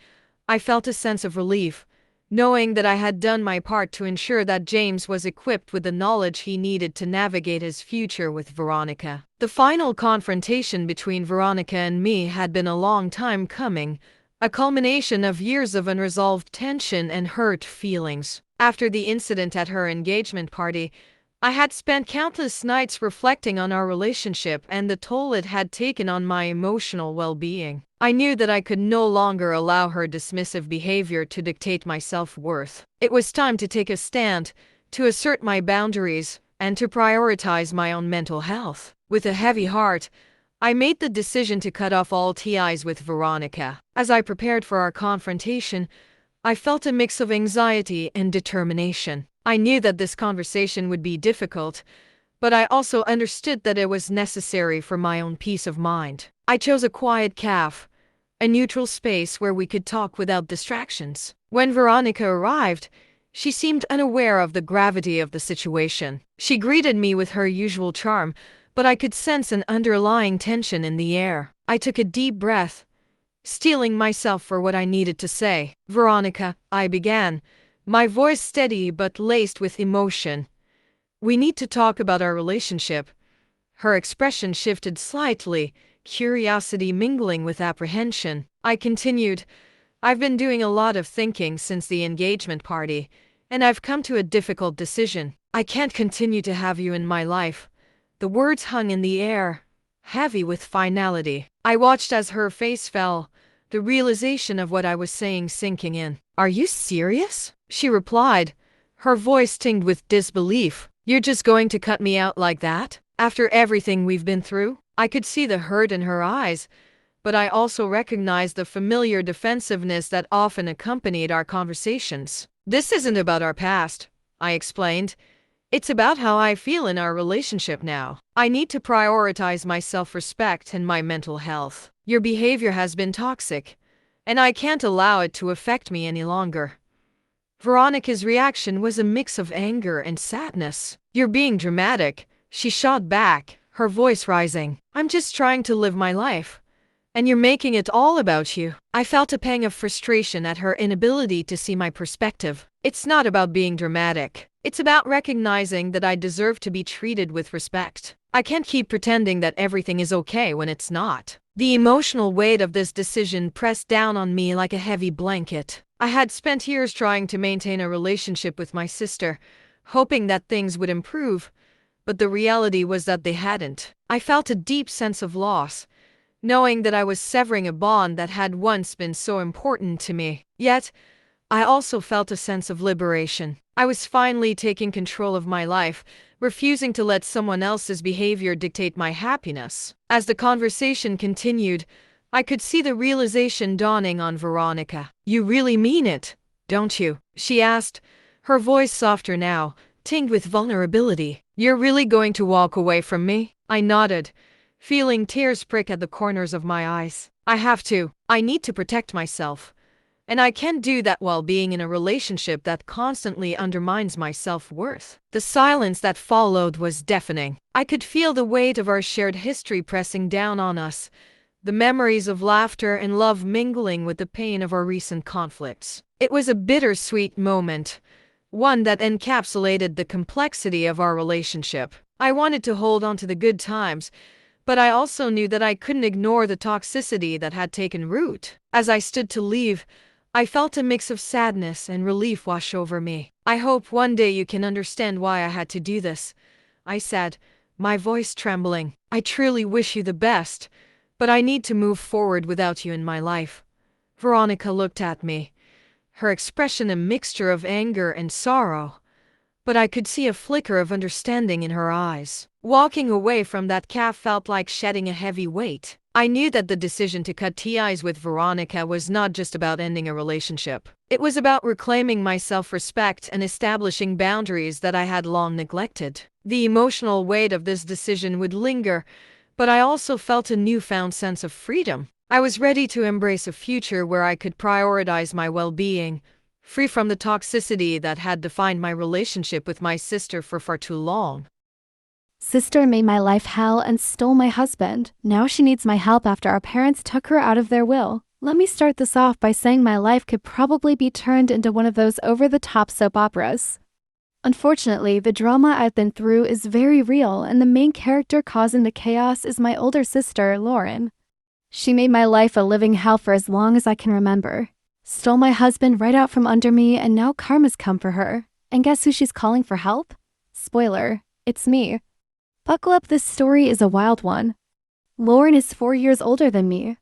I felt a sense of relief, knowing that I had done my part to ensure that James was equipped with the knowledge he needed to navigate his future with Veronica. The final confrontation between Veronica and me had been a long time coming, a culmination of years of unresolved tension and hurt feelings. After the incident at her engagement party, I had spent countless nights reflecting on our relationship and the toll it had taken on my emotional well-being. I knew that I could no longer allow her dismissive behavior to dictate my self-worth. It was time to take a stand, to assert my boundaries, and to prioritize my own mental health. With a heavy heart, I made the decision to cut off all ties with Veronica. As I prepared for our confrontation, I felt a mix of anxiety and determination. I knew that this conversation would be difficult, but I also understood that it was necessary for my own peace of mind. I chose a quiet cafe, a neutral space where we could talk without distractions. When Veronica arrived, she seemed unaware of the gravity of the situation. She greeted me with her usual charm, but I could sense an underlying tension in the air. I took a deep breath, steeling myself for what I needed to say. "Veronica," I began, my voice steady but laced with emotion, "we need to talk about our relationship." Her expression shifted slightly, curiosity mingling with apprehension. I continued, "I've been doing a lot of thinking since the engagement party, and I've come to a difficult decision. I can't continue to have you in my life." The words hung in the air, heavy with finality. I watched as her face fell, the realization of what I was saying sinking in. "Are you serious?" she replied, her voice tinged with disbelief. "You're just going to cut me out like that? After everything we've been through?" I could see the hurt in her eyes, but I also recognized the familiar defensiveness that often accompanied our conversations. "This isn't about our past," I explained. "It's about how I feel in our relationship now. I need to prioritize my self-respect and my mental health. Your behavior has been toxic, and I can't allow it to affect me any longer." Veronica's reaction was a mix of anger and sadness. "You're being dramatic," she shot back, her voice rising. "I'm just trying to live my life, and you're making it all about you." I felt a pang of frustration at her inability to see my perspective. "It's not about being dramatic. It's about recognizing that I deserve to be treated with respect. I can't keep pretending that everything is okay when it's not." The emotional weight of this decision pressed down on me like a heavy blanket. I had spent years trying to maintain a relationship with my sister, hoping that things would improve, but the reality was that they hadn't. I felt a deep sense of loss, knowing that I was severing a bond that had once been so important to me. Yet, I also felt a sense of liberation. I was finally taking control of my life, refusing to let someone else's behavior dictate my happiness. As the conversation continued, I could see the realization dawning on Veronica. "You really mean it, don't you?" she asked, her voice softer now, tinged with vulnerability. "You're really going to walk away from me?" I nodded, feeling tears prick at the corners of my eyes. "I have to. I need to protect myself. And I can't do that while being in a relationship that constantly undermines my self-worth." The silence that followed was deafening. I could feel the weight of our shared history pressing down on us, the memories of laughter and love mingling with the pain of our recent conflicts. It was a bittersweet moment, one that encapsulated the complexity of our relationship. I wanted to hold on to the good times, but I also knew that I couldn't ignore the toxicity that had taken root. As I stood to leave, I felt a mix of sadness and relief wash over me. "I hope one day you can understand why I had to do this," I said, my voice trembling. "I truly wish you the best, but I need to move forward without you in my life." Veronica looked at me, her expression a mixture of anger and sorrow, but I could see a flicker of understanding in her eyes. Walking away from that cafe felt like shedding a heavy weight. I knew that the decision to cut ties with Veronica was not just about ending a relationship. It was about reclaiming my self-respect and establishing boundaries that I had long neglected. The emotional weight of this decision would linger, but I also felt a newfound sense of freedom. I was ready to embrace a future where I could prioritize my well-being, free from the toxicity that had defined my relationship with my sister for far too long. Sister made my life hell and stole my husband. Now she needs my help after our parents took her out of their will. Let me start this off by saying my life could probably be turned into one of those over-the-top soap operas. Unfortunately, the drama I've been through is very real, and the main character causing the chaos is my older sister, Lauren. She made my life a living hell for as long as I can remember. Stole my husband right out from under me, and now karma's come for her. And guess who she's calling for help? Spoiler, it's me. Buckle up, this story is a wild one. Lauren is 4 years older than me.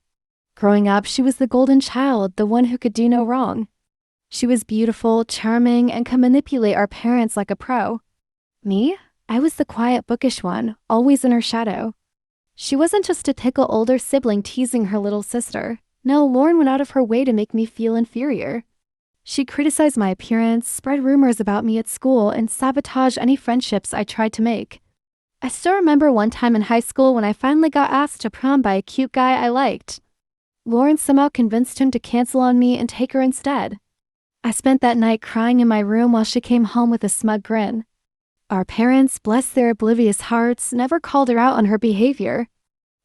Growing up, she was the golden child, the one who could do no wrong. She was beautiful, charming, and could manipulate our parents like a pro. Me? I was the quiet, bookish one, always in her shadow. She wasn't just a typical older sibling teasing her little sister. No, Lauren went out of her way to make me feel inferior. She criticized my appearance, spread rumors about me at school, and sabotaged any friendships I tried to make. I still remember one time in high school when I finally got asked to prom by a cute guy I liked. Lauren somehow convinced him to cancel on me and take her instead. I spent that night crying in my room while she came home with a smug grin. Our parents, bless their oblivious hearts, never called her out on her behavior.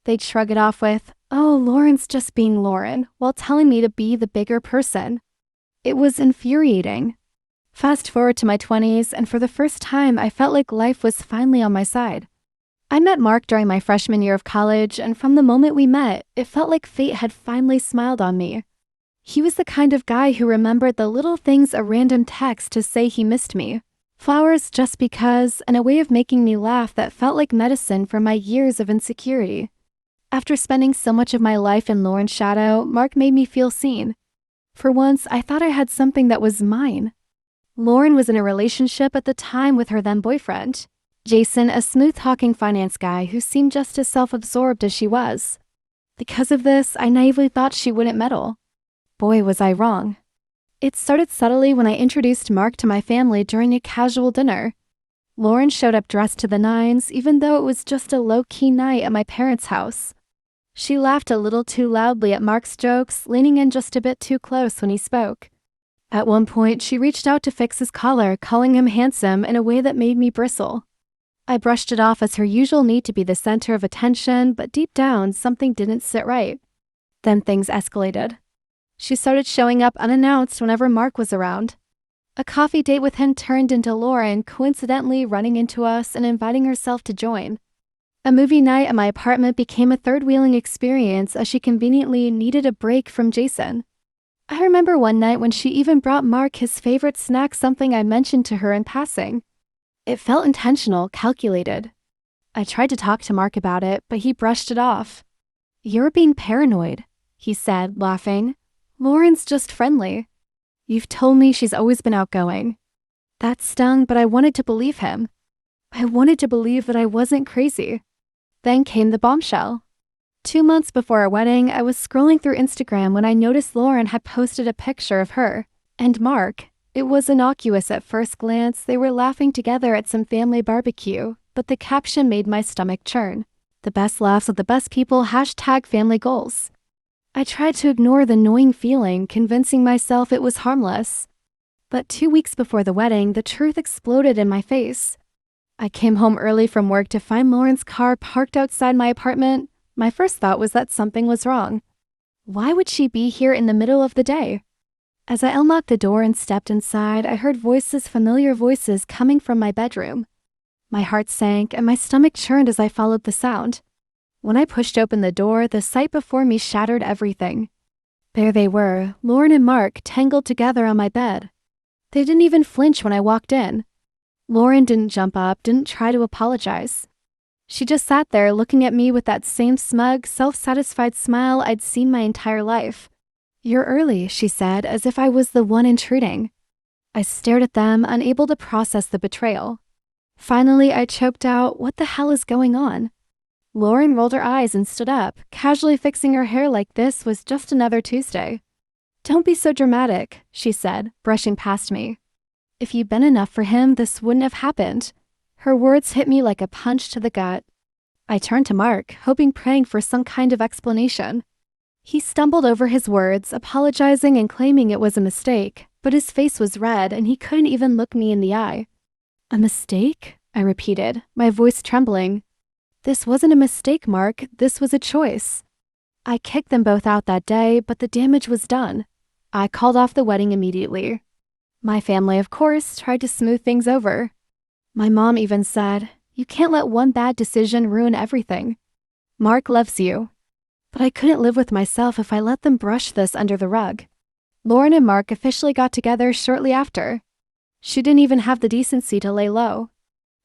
They'd shrug it off with, "Oh, Lauren's just being Lauren," while telling me to be the bigger person. It was infuriating. Fast forward to my 20s, and for the first time, I felt like life was finally on my side. I met Mark during my freshman year of college, and from the moment we met, it felt like fate had finally smiled on me. He was the kind of guy who remembered the little things, a random text to say he missed me, flowers just because, and a way of making me laugh that felt like medicine for my years of insecurity. After spending so much of my life in Lauren's shadow, Mark made me feel seen. For once, I thought I had something that was mine. Lauren was in a relationship at the time with her then-boyfriend, Jason, a smooth-talking finance guy who seemed just as self-absorbed as she was. Because of this, I naively thought she wouldn't meddle. Boy, was I wrong. It started subtly when I introduced Mark to my family during a casual dinner. Lauren showed up dressed to the nines, even though it was just a low-key night at my parents' house. She laughed a little too loudly at Mark's jokes, leaning in just a bit too close when he spoke. At one point, she reached out to fix his collar, calling him handsome in a way that made me bristle. I brushed it off as her usual need to be the center of attention, but deep down, something didn't sit right. Then things escalated. She started showing up unannounced whenever Mark was around. A coffee date with him turned into Lauren coincidentally running into us and inviting herself to join. A movie night at my apartment became a third-wheeling experience as she conveniently needed a break from Jason. I remember one night when she even brought Mark his favorite snack, something I mentioned to her in passing. It felt intentional, calculated. I tried to talk to Mark about it, but he brushed it off. "You're being paranoid," he said, laughing. "Lauren's just friendly. You've told me she's always been outgoing." That stung, but I wanted to believe him. I wanted to believe that I wasn't crazy. Then came the bombshell. 2 months before our wedding, I was scrolling through Instagram when I noticed Lauren had posted a picture of her and Mark. It was innocuous at first glance. They were laughing together at some family barbecue, but the caption made my stomach churn. "The best laughs with the best people, #family goals." I tried to ignore the gnawing feeling, convincing myself it was harmless. But 2 weeks before the wedding, the truth exploded in my face. I came home early from work to find Lauren's car parked outside my apartment. My first thought was that something was wrong. Why would she be here in the middle of the day? As I unlocked the door and stepped inside, I heard voices, familiar voices coming from my bedroom. My heart sank and my stomach churned as I followed the sound. When I pushed open the door, the sight before me shattered everything. There they were, Lauren and Mark, tangled together on my bed. They didn't even flinch when I walked in. Lauren didn't jump up, didn't try to apologize. She just sat there looking at me with that same smug, self-satisfied smile I'd seen my entire life. "You're early," she said, as if I was the one intruding. I stared at them, unable to process the betrayal. Finally, I choked out, "What the hell is going on?" Lauren rolled her eyes and stood up, casually fixing her hair like this was just another Tuesday. "Don't be so dramatic," she said, brushing past me. "If you'd been enough for him, this wouldn't have happened." Her words hit me like a punch to the gut. I turned to Mark, hoping, praying for some kind of explanation. He stumbled over his words, apologizing and claiming it was a mistake, but his face was red and he couldn't even look me in the eye. "A mistake?" I repeated, my voice trembling. "This wasn't a mistake, Mark. This was a choice." I kicked them both out that day, but the damage was done. I called off the wedding immediately. My family, of course, tried to smooth things over. My mom even said, "You can't let one bad decision ruin everything. Mark loves you." But I couldn't live with myself if I let them brush this under the rug. Lauren and Mark officially got together shortly after. She didn't even have the decency to lay low.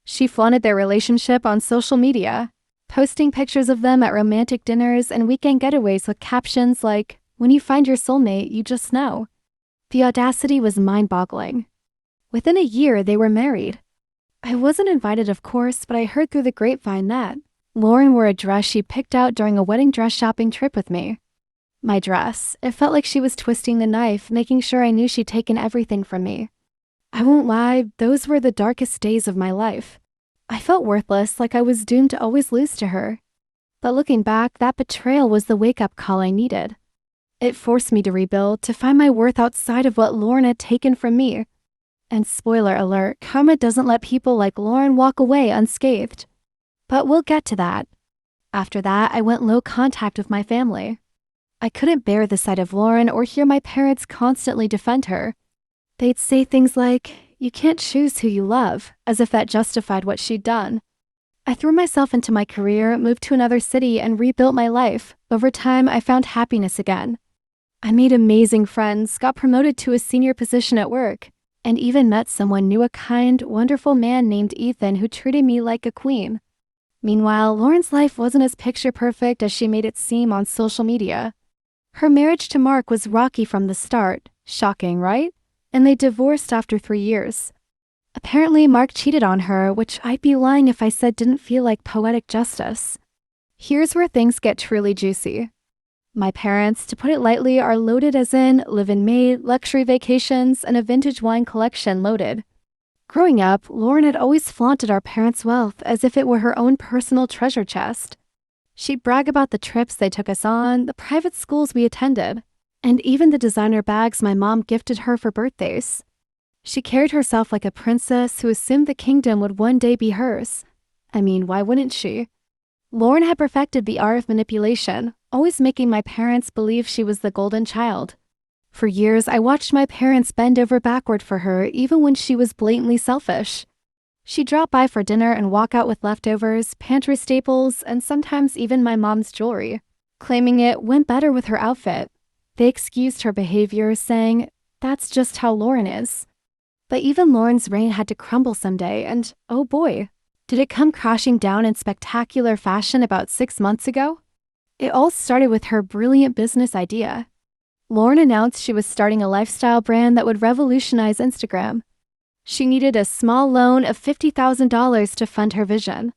She flaunted their relationship on social media, posting pictures of them at romantic dinners and weekend getaways with captions like, "When you find your soulmate, you just know." The audacity was mind-boggling. Within a year, they were married. I wasn't invited, of course, but I heard through the grapevine that Lauren wore a dress she picked out during a wedding dress shopping trip with me. My dress, it felt like she was twisting the knife, making sure I knew she'd taken everything from me. I won't lie, those were the darkest days of my life. I felt worthless, like I was doomed to always lose to her. But looking back, that betrayal was the wake-up call I needed. It forced me to rebuild, to find my worth outside of what Lauren had taken from me. And spoiler alert, karma doesn't let people like Lauren walk away unscathed. But we'll get to that. After that, I went low contact with my family. I couldn't bear the sight of Lauren or hear my parents constantly defend her. They'd say things like, "You can't choose who you love," as if that justified what she'd done. I threw myself into my career, moved to another city, and rebuilt my life. Over time, I found happiness again. I made amazing friends, got promoted to a senior position at work, and even met someone new, a kind, wonderful man named Ethan who treated me like a queen. Meanwhile, Lauren's life wasn't as picture-perfect as she made it seem on social media. Her marriage to Mark was rocky from the start. Shocking, right? And they divorced after 3 years. Apparently, Mark cheated on her, which I'd be lying if I said didn't feel like poetic justice. Here's where things get truly juicy. My parents, to put it lightly, are loaded as in live-in maid, luxury vacations, and a vintage wine collection loaded. Growing up, Lauren had always flaunted our parents' wealth as if it were her own personal treasure chest. She'd brag about the trips they took us on, the private schools we attended, and even the designer bags my mom gifted her for birthdays. She carried herself like a princess who assumed the kingdom would one day be hers. I mean, why wouldn't she? Lauren had perfected the art of manipulation, always making my parents believe she was the golden child. For years, I watched my parents bend over backward for her even when she was blatantly selfish. She'd drop by for dinner and walk out with leftovers, pantry staples, and sometimes even my mom's jewelry, claiming it went better with her outfit. They excused her behavior, saying, "That's just how Lauren is." But even Lauren's reign had to crumble someday, and oh boy, did it come crashing down in spectacular fashion about 6 months ago? It all started with her brilliant business idea. Lauren announced she was starting a lifestyle brand that would revolutionize Instagram. She needed a small loan of $50,000 to fund her vision.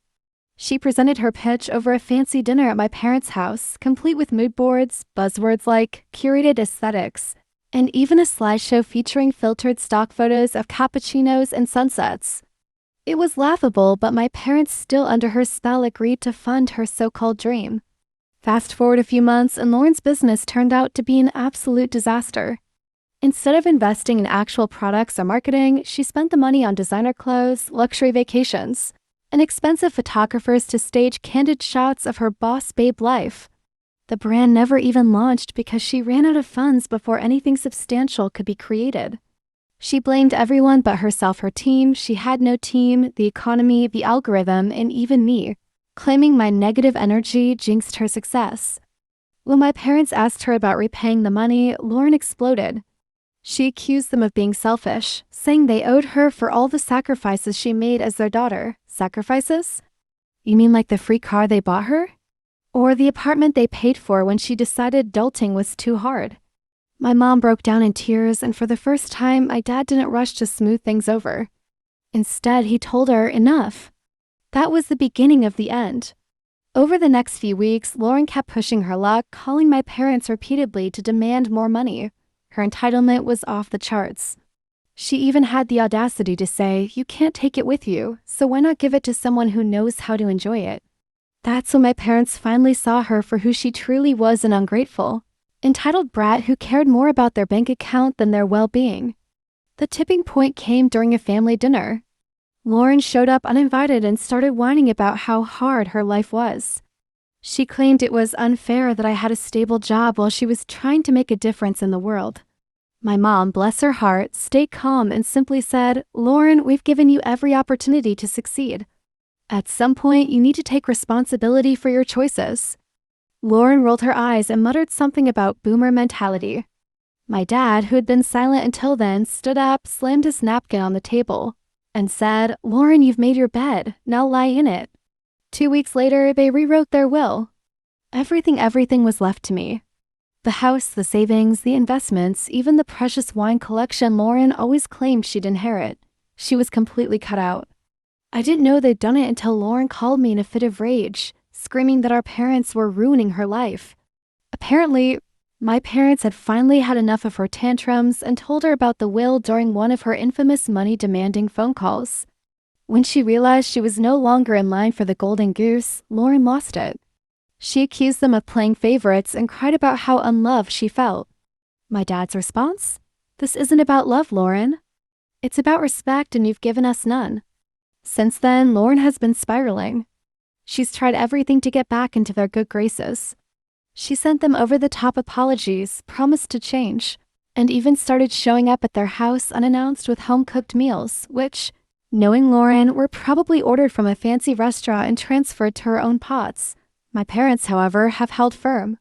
She presented her pitch over a fancy dinner at my parents' house, complete with mood boards, buzzwords like curated aesthetics, and even a slideshow featuring filtered stock photos of cappuccinos and sunsets. It was laughable, but my parents, still under her spell, agreed to fund her so-called dream. Fast forward a few months, and Lauren's business turned out to be an absolute disaster. Instead of investing in actual products or marketing, she spent the money on designer clothes, luxury vacations, and expensive photographers to stage candid shots of her boss babe life. The brand never even launched because she ran out of funds before anything substantial could be created. She blamed everyone but herself, her team. She had no team, the economy, the algorithm, and even me, claiming my negative energy jinxed her success. When my parents asked her about repaying the money, Lauren exploded. She accused them of being selfish, saying they owed her for all the sacrifices she made as their daughter. Sacrifices? You mean like the free car they bought her? Or the apartment they paid for when she decided adulting was too hard? My mom broke down in tears, and for the first time, my dad didn't rush to smooth things over. Instead, he told her enough. That was the beginning of the end. Over the next few weeks, Lauren kept pushing her luck, calling my parents repeatedly to demand more money. Her entitlement was off the charts. She even had the audacity to say, "You can't take it with you, so why not give it to someone who knows how to enjoy it?" That's when my parents finally saw her for who she truly was, an ungrateful, entitled brat who cared more about their bank account than their well-being. The tipping point came during a family dinner. Lauren showed up uninvited and started whining about how hard her life was. She claimed it was unfair that I had a stable job while she was trying to make a difference in the world. My mom, bless her heart, stayed calm and simply said, "Lauren, we've given you every opportunity to succeed. At some point, you need to take responsibility for your choices." Lauren rolled her eyes and muttered something about boomer mentality. My dad, who had been silent until then, stood up, slammed his napkin on the table, and said, "Lauren, you've made your bed. Now lie in it." 2 weeks later, they rewrote their will. Everything was left to me. The house, the savings, the investments, even the precious wine collection Lauren always claimed she'd inherit. She was completely cut out. I didn't know they'd done it until Lauren called me in a fit of rage, screaming that our parents were ruining her life. Apparently, my parents had finally had enough of her tantrums and told her about the will during one of her infamous money-demanding phone calls. When she realized she was no longer in line for the golden goose, Lauren lost it. She accused them of playing favorites and cried about how unloved she felt. My dad's response? "This isn't about love, Lauren. It's about respect, and you've given us none." Since then, Lauren has been spiraling. She's tried everything to get back into their good graces. She sent them over-the-top apologies, promised to change, and even started showing up at their house unannounced with home-cooked meals, which, knowing Lauren, were probably ordered from a fancy restaurant and transferred to her own pots. My parents, however, have held firm.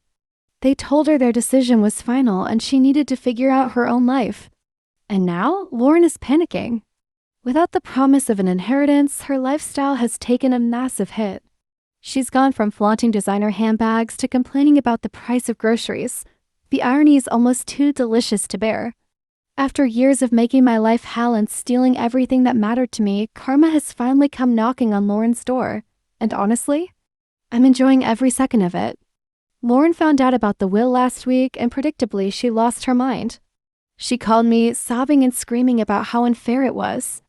They told her their decision was final and she needed to figure out her own life. And now, Lauren is panicking. Without the promise of an inheritance, her lifestyle has taken a massive hit. She's gone from flaunting designer handbags to complaining about the price of groceries. The irony is almost too delicious to bear. After years of making my life hell and stealing everything that mattered to me, karma has finally come knocking on Lauren's door. And honestly, I'm enjoying every second of it. Lauren found out about the will last week, and predictably, she lost her mind. She called me, sobbing and screaming about how unfair it was.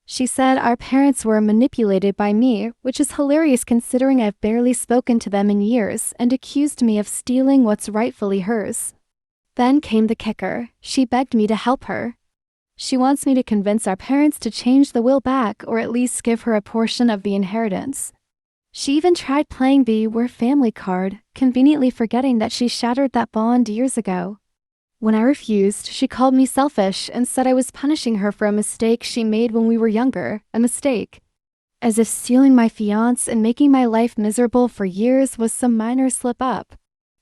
She said our parents were manipulated by me, which is hilarious considering I've barely spoken to them in years, and accused me of stealing what's rightfully hers. Then came the kicker. She begged me to help her. She wants me to convince our parents to change the will back, or at least give her a portion of the inheritance. She even tried playing the "we're family" card, conveniently forgetting that she shattered that bond years ago. When I refused, she called me selfish and said I was punishing her for a mistake she made when we were younger, a mistake. As if stealing my fiancé and making my life miserable for years was some minor slip-up.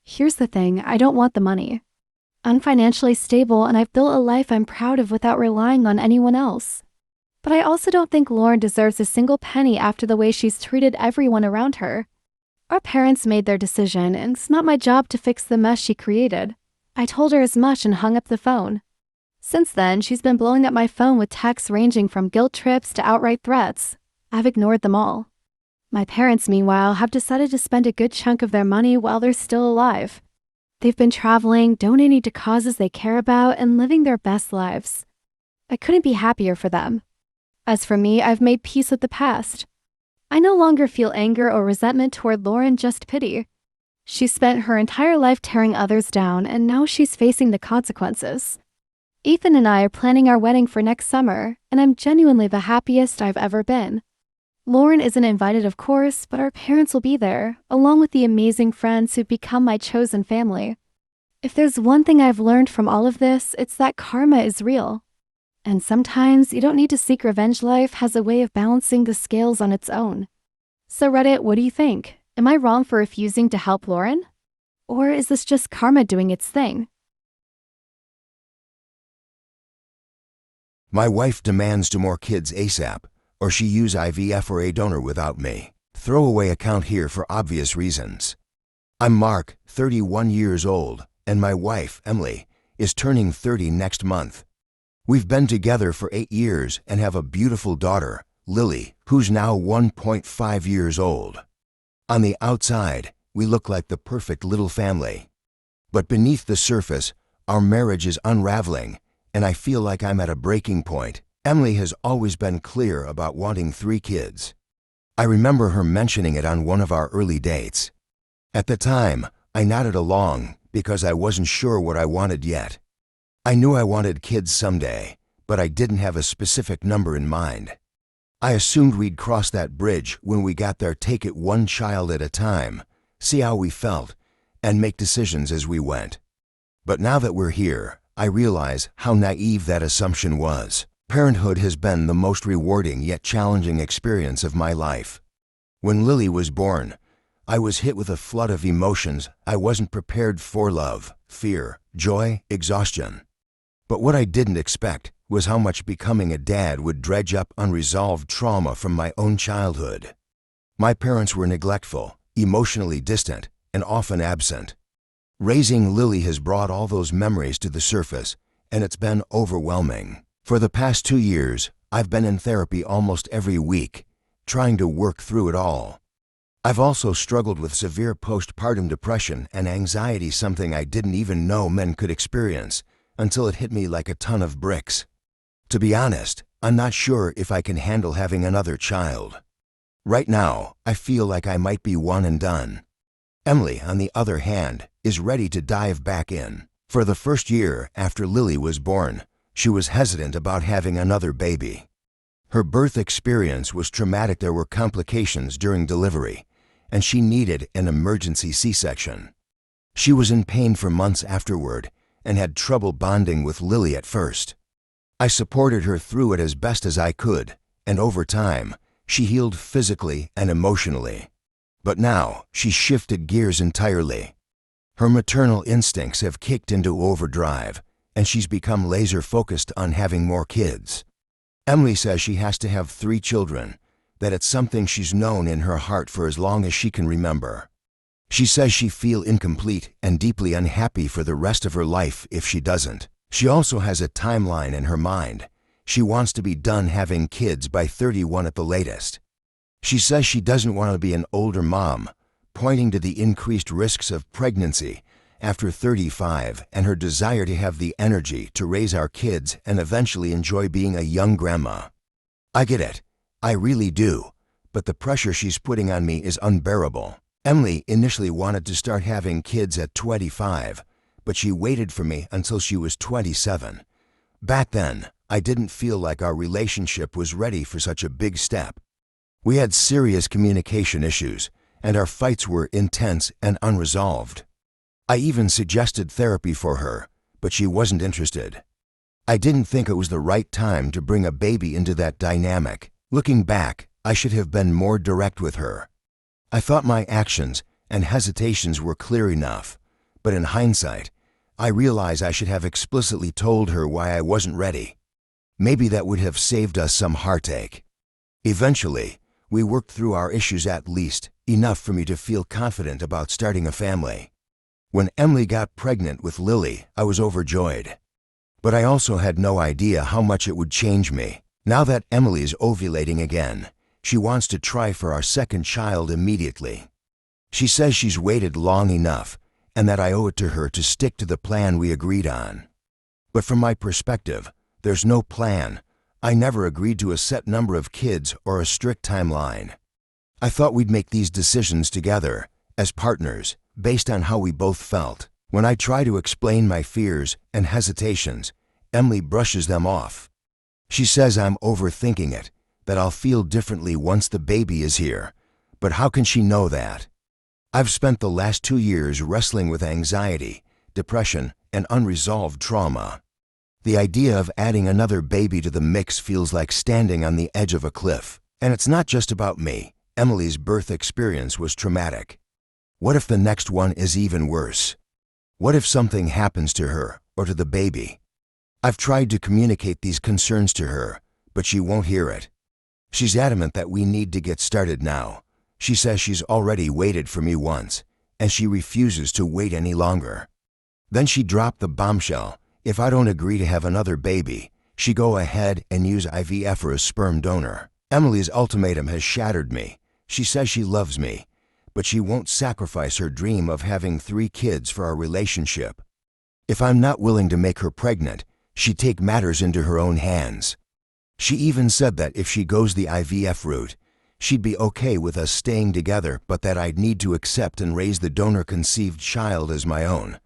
Here's the thing, I don't want the money. I'm financially stable and I've built a life I'm proud of without relying on anyone else. But I also don't think Lauren deserves a single penny after the way she's treated everyone around her. Our parents made their decision, and it's not my job to fix the mess she created. I told her as much and hung up the phone. Since then, she's been blowing up my phone with texts ranging from guilt trips to outright threats. I've ignored them all. My parents, meanwhile, have decided to spend a good chunk of their money while they're still alive. They've been traveling, donating to causes they care about, and living their best lives. I couldn't be happier for them. As for me, I've made peace with the past. I no longer feel anger or resentment toward Lauren, just pity. She spent her entire life tearing others down, and now she's facing the consequences. Ethan and I are planning our wedding for next summer, and I'm genuinely the happiest I've ever been. Lauren isn't invited, of course, but our parents will be there, along with the amazing friends who've become my chosen family. If there's one thing I've learned from all of this, it's that karma is real. And sometimes you don't need to seek revenge. Life has a way of balancing the scales on its own. So Reddit, what do you think? Am I wrong for refusing to help Lauren? Or is this just karma doing its thing? My wife demands 2 more kids ASAP, or she use IVF or a donor without me. Throwaway account here for obvious reasons. I'm Mark, 31 years old, and my wife, Emily, is turning 30 next month. We've been together for 8 years and have a beautiful daughter, Lily, who's now 1.5 years old. On the outside, we look like the perfect little family. But beneath the surface, our marriage is unraveling, and I feel like I'm at a breaking point. Emily has always been clear about wanting 3 kids. I remember her mentioning it on one of our early dates. At the time, I nodded along because I wasn't sure what I wanted yet. I knew I wanted kids someday, but I didn't have a specific number in mind. I assumed we'd cross that bridge when we got there, take it one child at a time, see how we felt, and make decisions as we went. But now that we're here, I realize how naive that assumption was. Parenthood has been the most rewarding yet challenging experience of my life. When Lily was born, I was hit with a flood of emotions I wasn't prepared for: love, fear, joy, exhaustion. But what I didn't expect was how much becoming a dad would dredge up unresolved trauma from my own childhood. My parents were neglectful, emotionally distant, and often absent. Raising Lily has brought all those memories to the surface, and it's been overwhelming. For the past 2 years, I've been in therapy almost every week, trying to work through it all. I've also struggled with severe postpartum depression and anxiety, something I didn't even know men could experience until it hit me like a ton of bricks. To be honest, I'm not sure if I can handle having another child. Right now, I feel like I might be one and done. Emily, on the other hand, is ready to dive back in. For the first year after Lily was born, she was hesitant about having another baby. Her birth experience was traumatic. There were complications during delivery, and she needed an emergency C-section. She was in pain for months afterward and had trouble bonding with Lily at first. I supported her through it as best as I could, and over time, she healed physically and emotionally. But now, she's shifted gears entirely. Her maternal instincts have kicked into overdrive, and she's become laser-focused on having more kids. Emily says she has to have 3 children, that it's something she's known in her heart for as long as she can remember. She says she feels incomplete and deeply unhappy for the rest of her life if she doesn't. She also has a timeline in her mind. She wants to be done having kids by 31 at the latest. She says she doesn't want to be an older mom, pointing to the increased risks of pregnancy after 35 and her desire to have the energy to raise our kids and eventually enjoy being a young grandma. I get it. I really do. But the pressure she's putting on me is unbearable. Emily initially wanted to start having kids at 25, but she waited for me until she was 27. Back then, I didn't feel like our relationship was ready for such a big step. We had serious communication issues, and our fights were intense and unresolved. I even suggested therapy for her, but she wasn't interested. I didn't think it was the right time to bring a baby into that dynamic. Looking back, I should have been more direct with her. I thought my actions and hesitations were clear enough, but in hindsight, I realize I should have explicitly told her why I wasn't ready. Maybe that would have saved us some heartache. Eventually, we worked through our issues, at least enough for me to feel confident about starting a family. When Emily got pregnant with Lily, I was overjoyed. But I also had no idea how much it would change me. Now that Emily's ovulating again, she wants to try for our second child immediately. She says she's waited long enough and that I owe it to her to stick to the plan we agreed on. But from my perspective, there's no plan. I never agreed to a set number of kids or a strict timeline. I thought we'd make these decisions together, as partners, based on how we both felt. When I try to explain my fears and hesitations, Emily brushes them off. She says I'm overthinking it, that I'll feel differently once the baby is here. But how can she know that? I've spent the last 2 years wrestling with anxiety, depression, and unresolved trauma. The idea of adding another baby to the mix feels like standing on the edge of a cliff. And it's not just about me. Emily's birth experience was traumatic. What if the next one is even worse? What if something happens to her or to the baby? I've tried to communicate these concerns to her, but she won't hear it. She's adamant that we need to get started now. She says she's already waited for me once, and she refuses to wait any longer. Then she dropped the bombshell. If I don't agree to have another baby, she go ahead and use IVF or a sperm donor. Emily's ultimatum has shattered me. She says she loves me, but she won't sacrifice her dream of having 3 kids for our relationship. If I'm not willing to make her pregnant, she'd take matters into her own hands. She even said that if she goes the IVF route, she'd be okay with us staying together, but that I'd need to accept and raise the donor-conceived child as my own.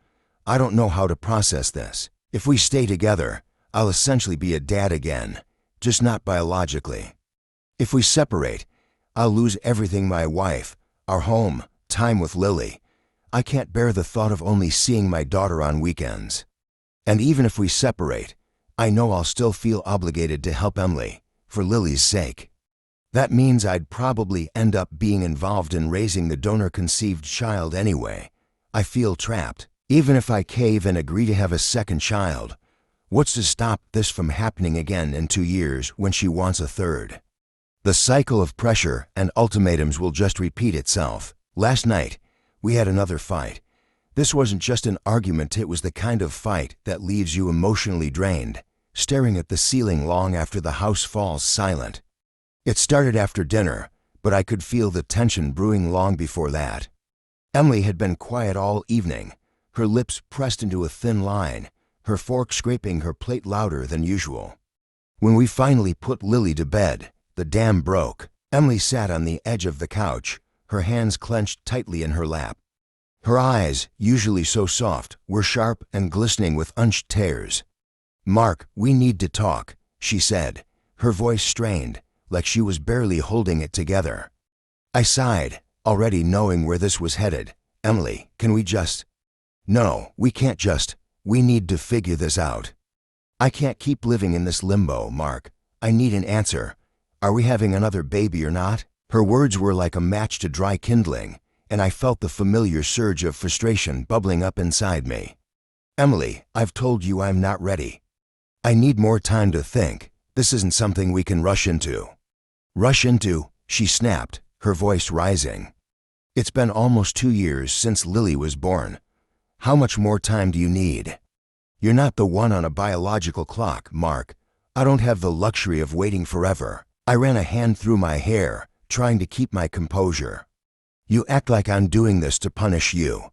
I don't know how to process this. If we stay together, I'll essentially be a dad again, just not biologically. If we separate, I'll lose everything: my wife, our home, time with Lily. I can't bear the thought of only seeing my daughter on weekends. And even if we separate, I know I'll still feel obligated to help Emily, for Lily's sake. That means I'd probably end up being involved in raising the donor-conceived child anyway. I feel trapped. Even if I cave and agree to have a second child, what's to stop this from happening again in 2 years when she wants a third? The cycle of pressure and ultimatums will just repeat itself. Last night, we had another fight. This wasn't just an argument, it was the kind of fight that leaves you emotionally drained, staring at the ceiling long after the house falls silent. It started after dinner, but I could feel the tension brewing long before that. Emily had been quiet all evening, her lips pressed into a thin line, her fork scraping her plate louder than usual. When we finally put Lily to bed, the dam broke. Emily sat on the edge of the couch, her hands clenched tightly in her lap. Her eyes, usually so soft, were sharp and glistening with unshed tears. "Mark, we need to talk," she said, her voice strained, like she was barely holding it together. I sighed, already knowing where this was headed. "Emily, can we just—" "No, we can't just. We need to figure this out. I can't keep living in this limbo, Mark. I need an answer. Are we having another baby or not?" Her words were like a match to dry kindling, and I felt the familiar surge of frustration bubbling up inside me. "Emily, I've told you I'm not ready. I need more time to think. This isn't something we can rush into." "Rush into?" she snapped, her voice rising. "It's been almost 2 years since Lily was born. How much more time do you need? You're not the one on a biological clock, Mark. I don't have the luxury of waiting forever." I ran a hand through my hair, trying to keep my composure. You act like I'm doing this to punish you.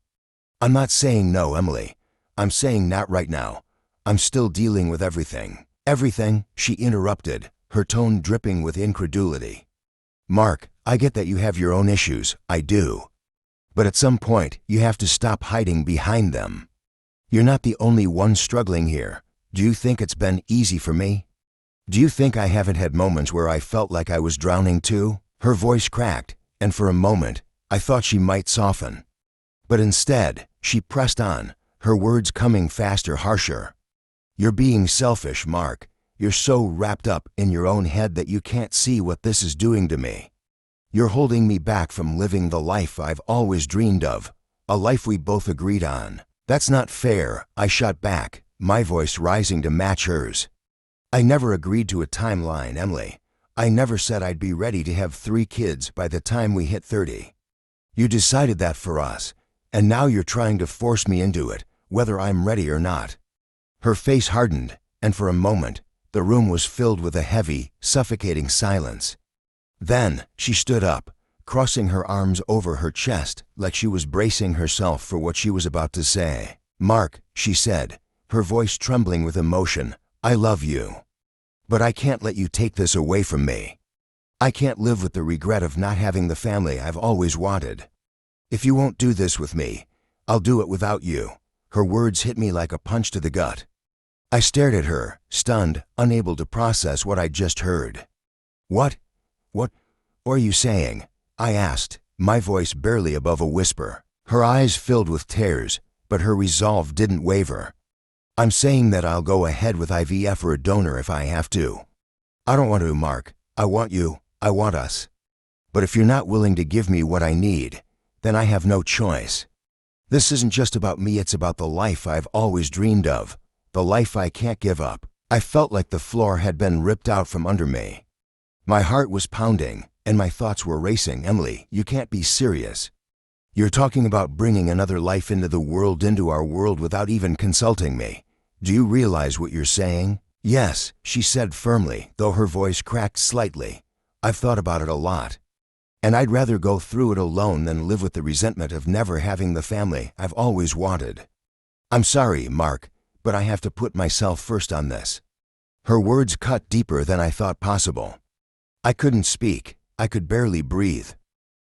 I'm not saying no, Emily. I'm saying not right now. I'm still dealing with everything. Everything, she interrupted, her tone dripping with incredulity. Mark, I get that you have your own issues, I do. But at some point, you have to stop hiding behind them. You're not the only one struggling here. Do you think it's been easy for me? Do you think I haven't had moments where I felt like I was drowning too? Her voice cracked, and for a moment, I thought she might soften. But instead, she pressed on, her words coming faster, harsher. You're being selfish, Mark. You're so wrapped up in your own head that you can't see what this is doing to me. You're holding me back from living the life I've always dreamed of, a life we both agreed on. That's not fair, I shot back, my voice rising to match hers. I never agreed to a timeline, Emily. I never said I'd be ready to have 3 kids by the time we hit 30. You decided that for us, and now you're trying to force me into it, whether I'm ready or not. Her face hardened, and for a moment, the room was filled with a heavy, suffocating silence. Then, she stood up, crossing her arms over her chest like she was bracing herself for what she was about to say. Mark, she said, her voice trembling with emotion, I love you. But I can't let you take this away from me. I can't live with the regret of not having the family I've always wanted. If you won't do this with me, I'll do it without you. Her words hit me like a punch to the gut. I stared at her, stunned, unable to process what I'd just heard. What are you saying? I asked, my voice barely above a whisper. Her eyes filled with tears, but her resolve didn't waver. I'm saying that I'll go ahead with IVF or a donor if I have to. I don't want to, Mark. I want you. I want us. But if you're not willing to give me what I need, then I have no choice. This isn't just about me, it's about the life I've always dreamed of, the life I can't give up. I felt like the floor had been ripped out from under me. My heart was pounding, and my thoughts were racing. Emily, you can't be serious. You're talking about bringing another life into our world without even consulting me. Do you realize what you're saying? Yes, she said firmly, though her voice cracked slightly. I've thought about it a lot. And I'd rather go through it alone than live with the resentment of never having the family I've always wanted. I'm sorry, Mark, but I have to put myself first on this. Her words cut deeper than I thought possible. I couldn't speak. I could barely breathe.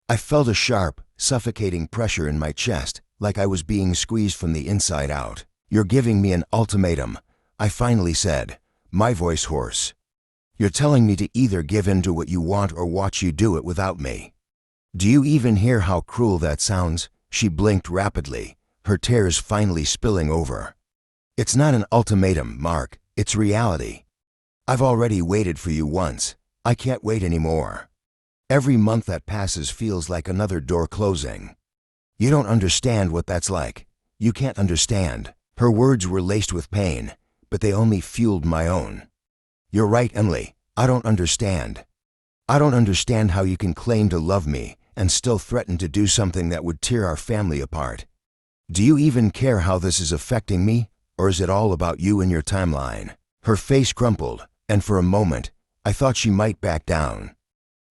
I felt a sharp, suffocating pressure in my chest, like I was being squeezed from the inside out. You're giving me an ultimatum, I finally said, my voice hoarse. You're telling me to either give in to what you want or watch you do it without me. Do you even hear how cruel that sounds? She blinked rapidly, her tears finally spilling over. It's not an ultimatum, Mark, it's reality. I've already waited for you once. I can't wait anymore. Every month that passes feels like another door closing. You don't understand what that's like. You can't understand. Her words were laced with pain, but they only fueled my own. You're right, Emily. I don't understand. I don't understand how you can claim to love me and still threaten to do something that would tear our family apart. Do you even care how this is affecting me, or is it all about you and your timeline? Her face crumpled, and for a moment, I thought she might back down.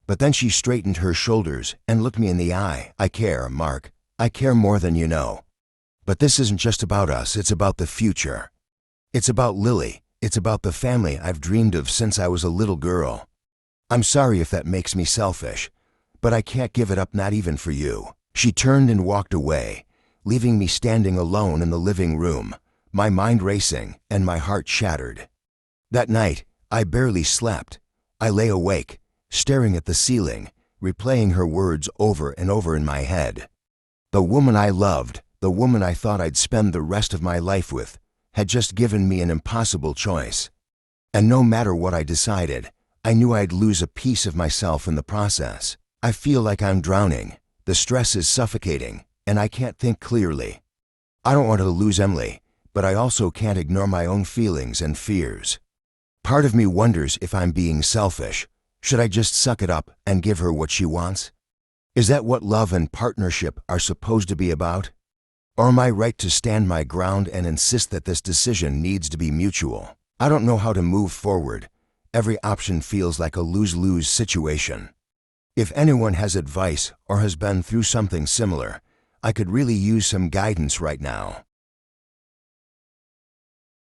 But then she straightened her shoulders and looked me in the eye. I care, Mark. I care more than you know. But this isn't just about us, it's about the future. It's about Lily. It's about the family I've dreamed of since I was a little girl. I'm sorry if that makes me selfish, but I can't give it up, not even for you. She turned and walked away, leaving me standing alone in the living room, my mind racing and my heart shattered. That night, I barely slept. I lay awake, staring at the ceiling, replaying her words over and over in my head. The woman I loved, the woman I thought I'd spend the rest of my life with, had just given me an impossible choice. And no matter what I decided, I knew I'd lose a piece of myself in the process. I feel like I'm drowning. The stress is suffocating, and I can't think clearly. I don't want to lose Emily, but I also can't ignore my own feelings and fears. Part of me wonders if I'm being selfish. Should I just suck it up and give her what she wants? Is that what love and partnership are supposed to be about? Or am I right to stand my ground and insist that this decision needs to be mutual? I don't know how to move forward. Every option feels like a lose-lose situation. If anyone has advice or has been through something similar, I could really use some guidance right now.